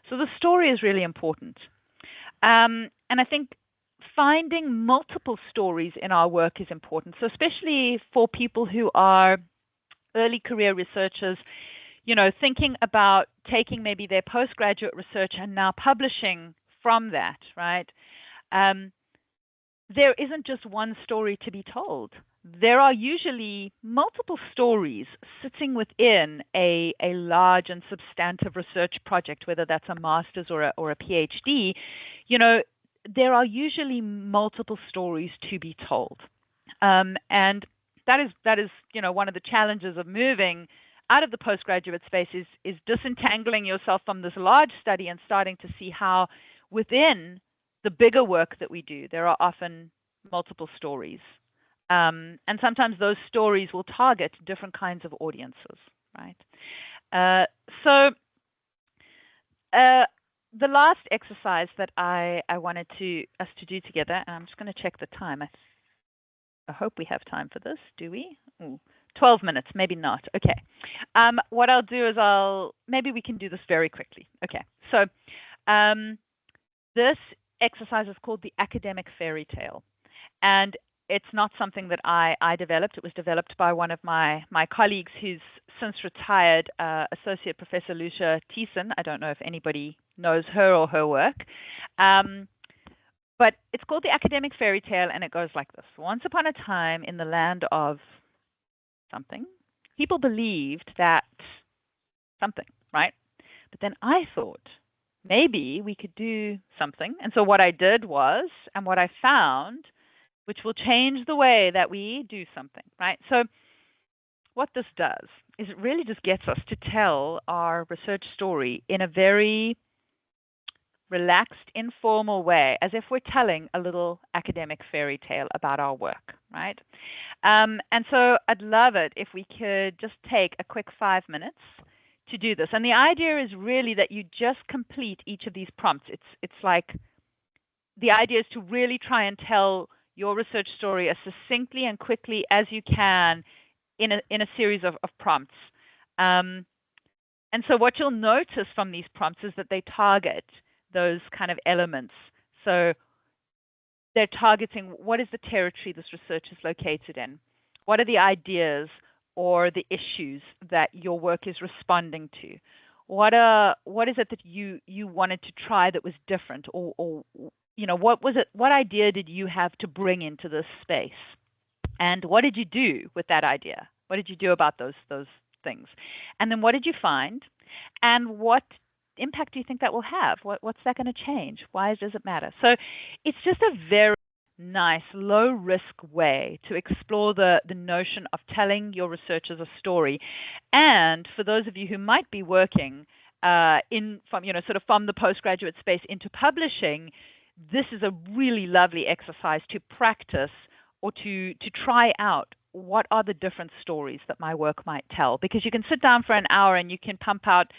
So the story is really important. And I think finding multiple stories in our work is important. So especially for people who are early career researchers, thinking about taking maybe their postgraduate research and now publishing from that, right? There isn't just one story to be told. There are usually multiple stories sitting within a large and substantive research project, whether that's a master's or a PhD. There are usually multiple stories to be told. And that is one of the challenges of moving out of the postgraduate space is disentangling yourself from this large study and starting to see how within the bigger work that we do, there are often multiple stories. And sometimes those stories will target different kinds of audiences, right? So the last exercise that I wanted us to do together, and I'm just going to check the time. I hope we have time for this. Do we? Ooh, 12 minutes, maybe not. Okay. What I'll do is maybe we can do this very quickly. Okay. So this exercise is called the academic fairy tale. And it's not something that I developed. It was developed by one of my colleagues who's since retired, Associate Professor Lucia Thiessen. I don't know if anybody knows her or her work. But it's called the academic fairy tale, and it goes like this. Once upon a time in the land of something, people believed that something, right? But then I thought maybe we could do something. And so what I did was, and what I found, which will change the way that we do something, right? So what this does is it really just gets us to tell our research story in a very relaxed, informal way, as if we're telling a little academic fairy tale about our work, right? And so I'd love it if we could just take a quick 5 minutes to do this. And the idea is really that you just complete each of these prompts. It's like the idea is to really try and tell your research story as succinctly and quickly as you can in a series of prompts. And so what you'll notice from these prompts is that they target those kind of elements. So they're targeting what is the territory this research is located in? What are the ideas or the issues that your work is responding to? What is it that you wanted to try that was different, or what was it? What idea did you have to bring into this space? And what did you do with that idea? What did you do about those things? And then what did you find? And what impact do you think that will have? What's that going to change? Why does it matter? So it's just a very nice, low risk way to explore the notion of telling your researchers a story. And for those of you who might be working sort of from the postgraduate space into publishing, this is a really lovely exercise to practice or to try out what are the different stories that my work might tell. Because you can sit down for an hour and you can pump out,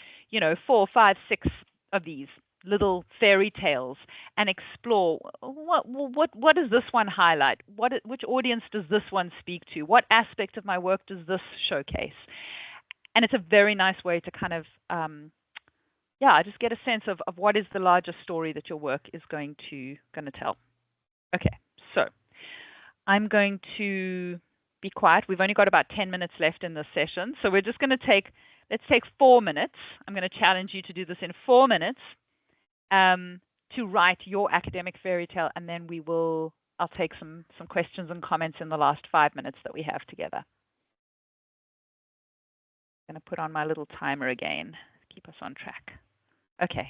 4, 5, 6 of these little fairy tales and explore what does this one highlight? Which audience does this one speak to? What aspect of my work does this showcase? And it's a very nice way to kind of just get a sense of what is the larger story that your work is going to tell. Okay, so I'm going to be quiet. We've only got about 10 minutes left in this session, so we're just going to let's take 4 minutes. I'm going to challenge you to do this in 4 minutes to write your academic fairy tale, and then I'll take some questions and comments in the last 5 minutes that we have together. I'm going to put on my little timer again to keep us on track. Okay.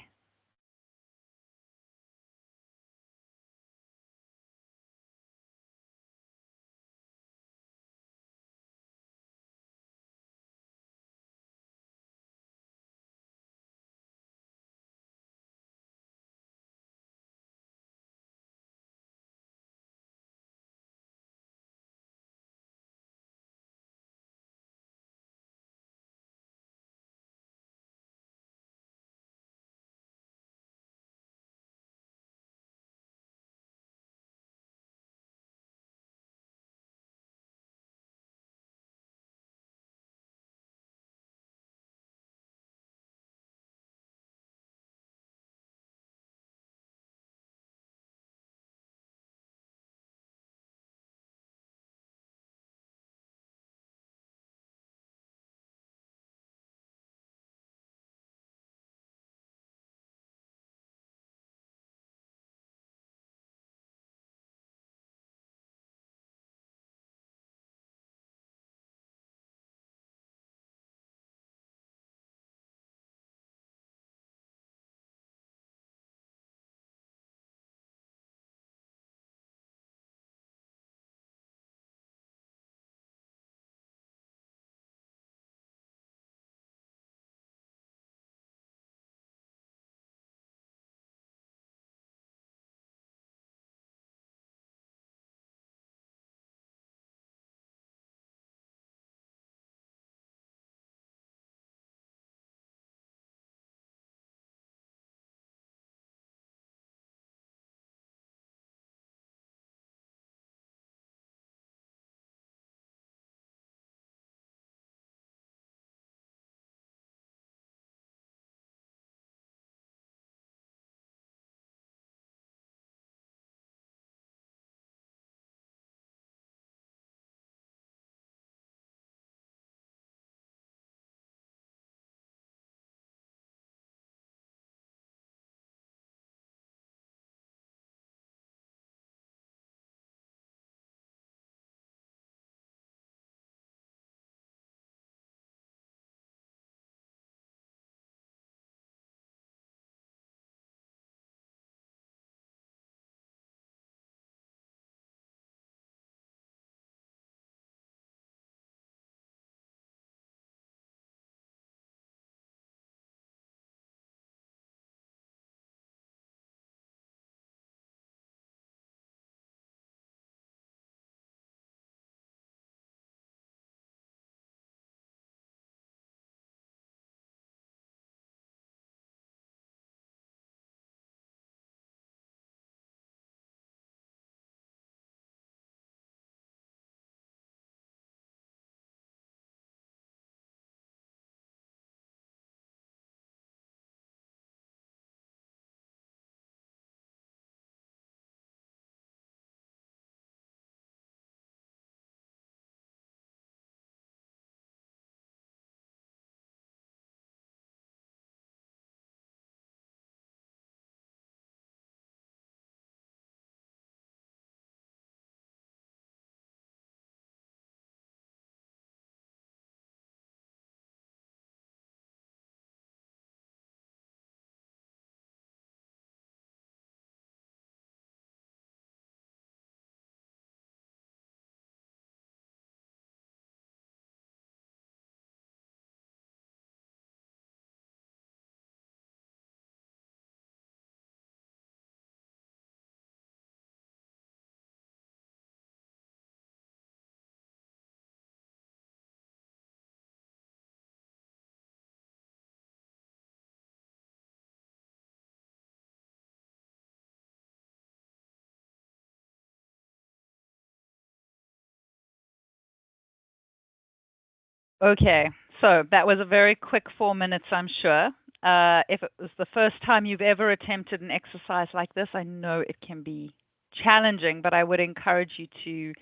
Okay, so that was a very quick 4 minutes, I'm sure. If it was the first time you've ever attempted an exercise like this, I know it can be challenging, but I would encourage you to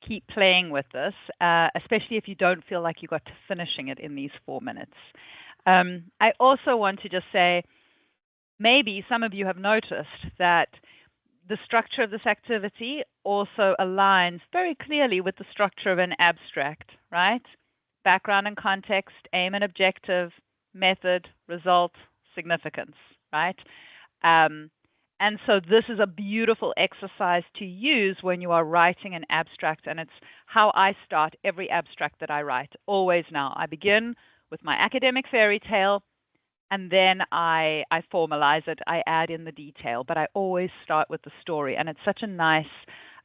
keep playing with this, especially if you don't feel like you got to finishing it in these 4 minutes. I also want to just say, maybe some of you have noticed that the structure of this activity also aligns very clearly with the structure of an abstract, right? Background and context, aim and objective, method, result, significance, right? Um, and so this is a beautiful exercise to use when you are writing an abstract, and it's how I start every abstract that I write. Always now. I begin with my academic fairy tale, and then I formalize it. I add in the detail, but I always start with the story, and it's such a nice,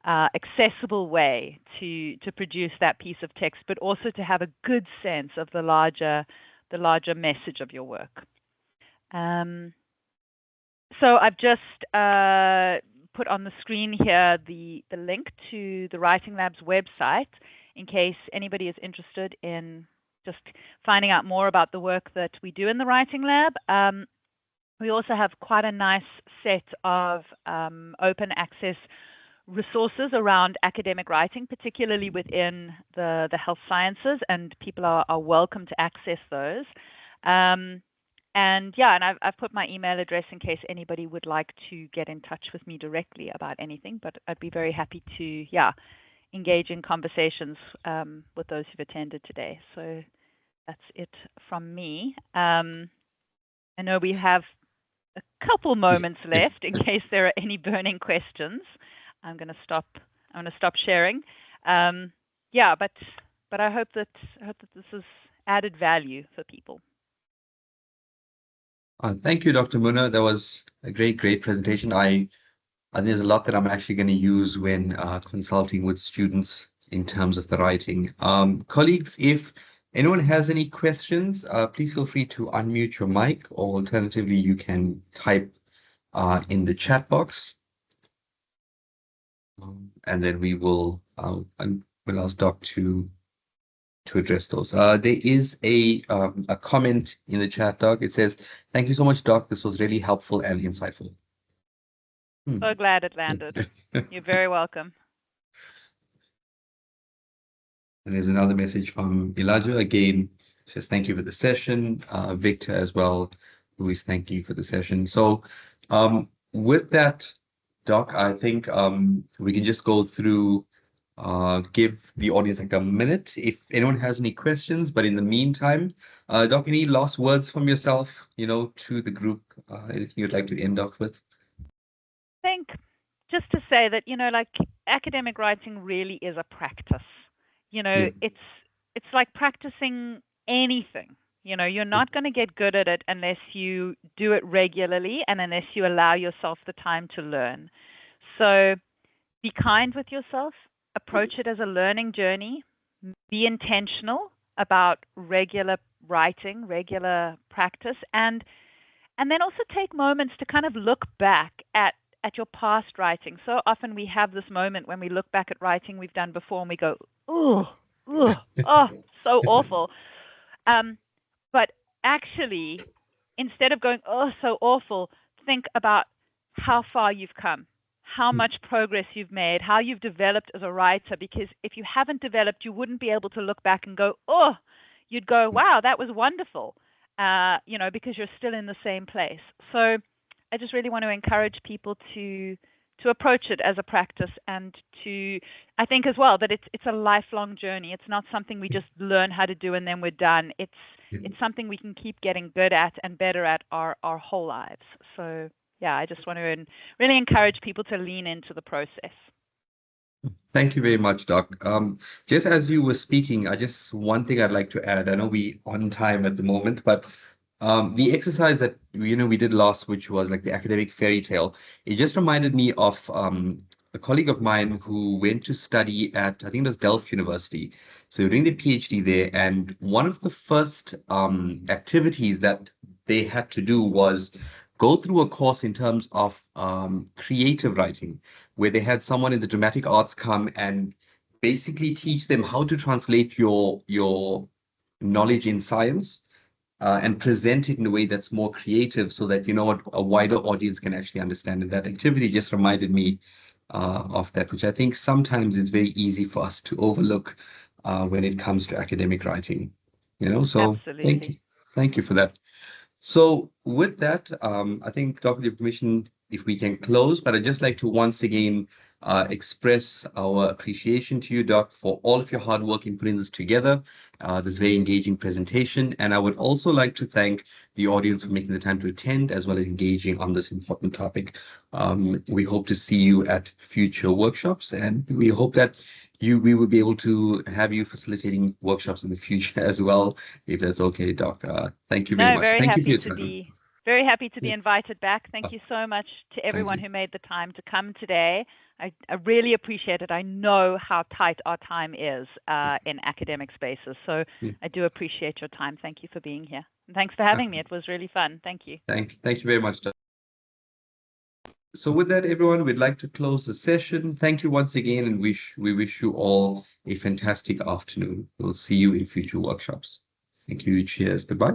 accessible way to produce that piece of text, but also to have a good sense of the larger message of your work. So I've just put on the screen here the link to the Writing Lab's website in case anybody is interested in just finding out more about the work that we do in the Writing Lab. We also have quite a nice set of open access resources around academic writing, particularly within the health sciences, and people are welcome to access those. And yeah, and I've put my email address in case anybody would like to get in touch with me directly about anything, but I'd be very happy to, yeah, engage in conversations with those who've attended today. So that's it from me. I know we have a couple moments left in case there are any burning questions. I'm going to stop sharing. Yeah, but I hope that this has added value for people. Thank you, Dr. Muna. That was a great presentation. I there's a lot that I'm actually going to use when consulting with students in terms of the writing. Colleagues, if anyone has any questions, please feel free to unmute your mic, or alternatively, you can type in the chat box. And then we will we'll ask Doc to address those. There is a comment in the chat, Doc. It says, "Thank you so much, Doc. This was really helpful and insightful." So glad it landed. You're very welcome. And there's another message from Elijah again. Says, "Thank you for the session." Victor as well, who is thanking you for the session. So with that, Doc, I think we can just go through, give the audience like a minute if anyone has any questions. But in the meantime, Doc, any last words from yourself, to the group? Anything you'd like to end off with? I think just to say that, like academic writing really is a practice. It's like practicing anything. You're not going to get good at it unless you do it regularly and unless you allow yourself the time to learn. So be kind with yourself, approach it as a learning journey, be intentional about regular writing, regular practice, and then also take moments to kind of look back at your past writing. So often we have this moment when we look back at writing we've done before and we go, oh, so awful. But actually, instead of going, oh, so awful, think about how far you've come, how much progress you've made, how you've developed as a writer. Because if you haven't developed, you wouldn't be able to look back and go, oh, you'd go, wow, that was wonderful, because you're still in the same place. So I just really want to encourage people to approach it as a practice, and I think as well that it's a lifelong journey. It's not something we just learn how to do and then we're done. It's something we can keep getting good at and better at our whole lives. So yeah, I just want to really encourage people to lean into the process. Thank you very much, Doc. Just as you were speaking, one thing I'd like to add. I know we on time at the moment, but the exercise that we did last, which was like the academic fairy tale, it just reminded me of a colleague of mine who went to study at, I think it was Delft University. So doing the PhD there, and one of the first activities that they had to do was go through a course in terms of creative writing, where they had someone in the dramatic arts come and basically teach them how to translate your knowledge in science and present it in a way that's more creative so that, what a wider audience can actually understand. And that activity just reminded me of that, which I think sometimes is very easy for us to overlook when it comes to academic writing. So thank you. Absolutely. Thank you for that. So with that, I think, Dr. the permission, if we can close, but I'd just like to once again express our appreciation to you, Doc, for all of your hard work in putting this together, this very engaging presentation. And I would also like to thank the audience for making the time to attend as well as engaging on this important topic. We hope to see you at future workshops, and we hope that we will be able to have you facilitating workshops in the future as well, if that's okay, Doc. Thank you very No, much. Thank you for your time. very happy to be Yeah. invited back. Thank you so much to Thank everyone you. who made the time to come today. I really appreciate it. I know how tight our time is in academic spaces, so Yeah. I do appreciate your time. Thank you for being here. And thanks for having me. It was really fun. Thank you. Thank you very much, Doc. So with that, everyone, we'd like to close the session. Thank you once again, and we wish you all a fantastic afternoon. We'll see you in future workshops. Thank you. Cheers. Goodbye.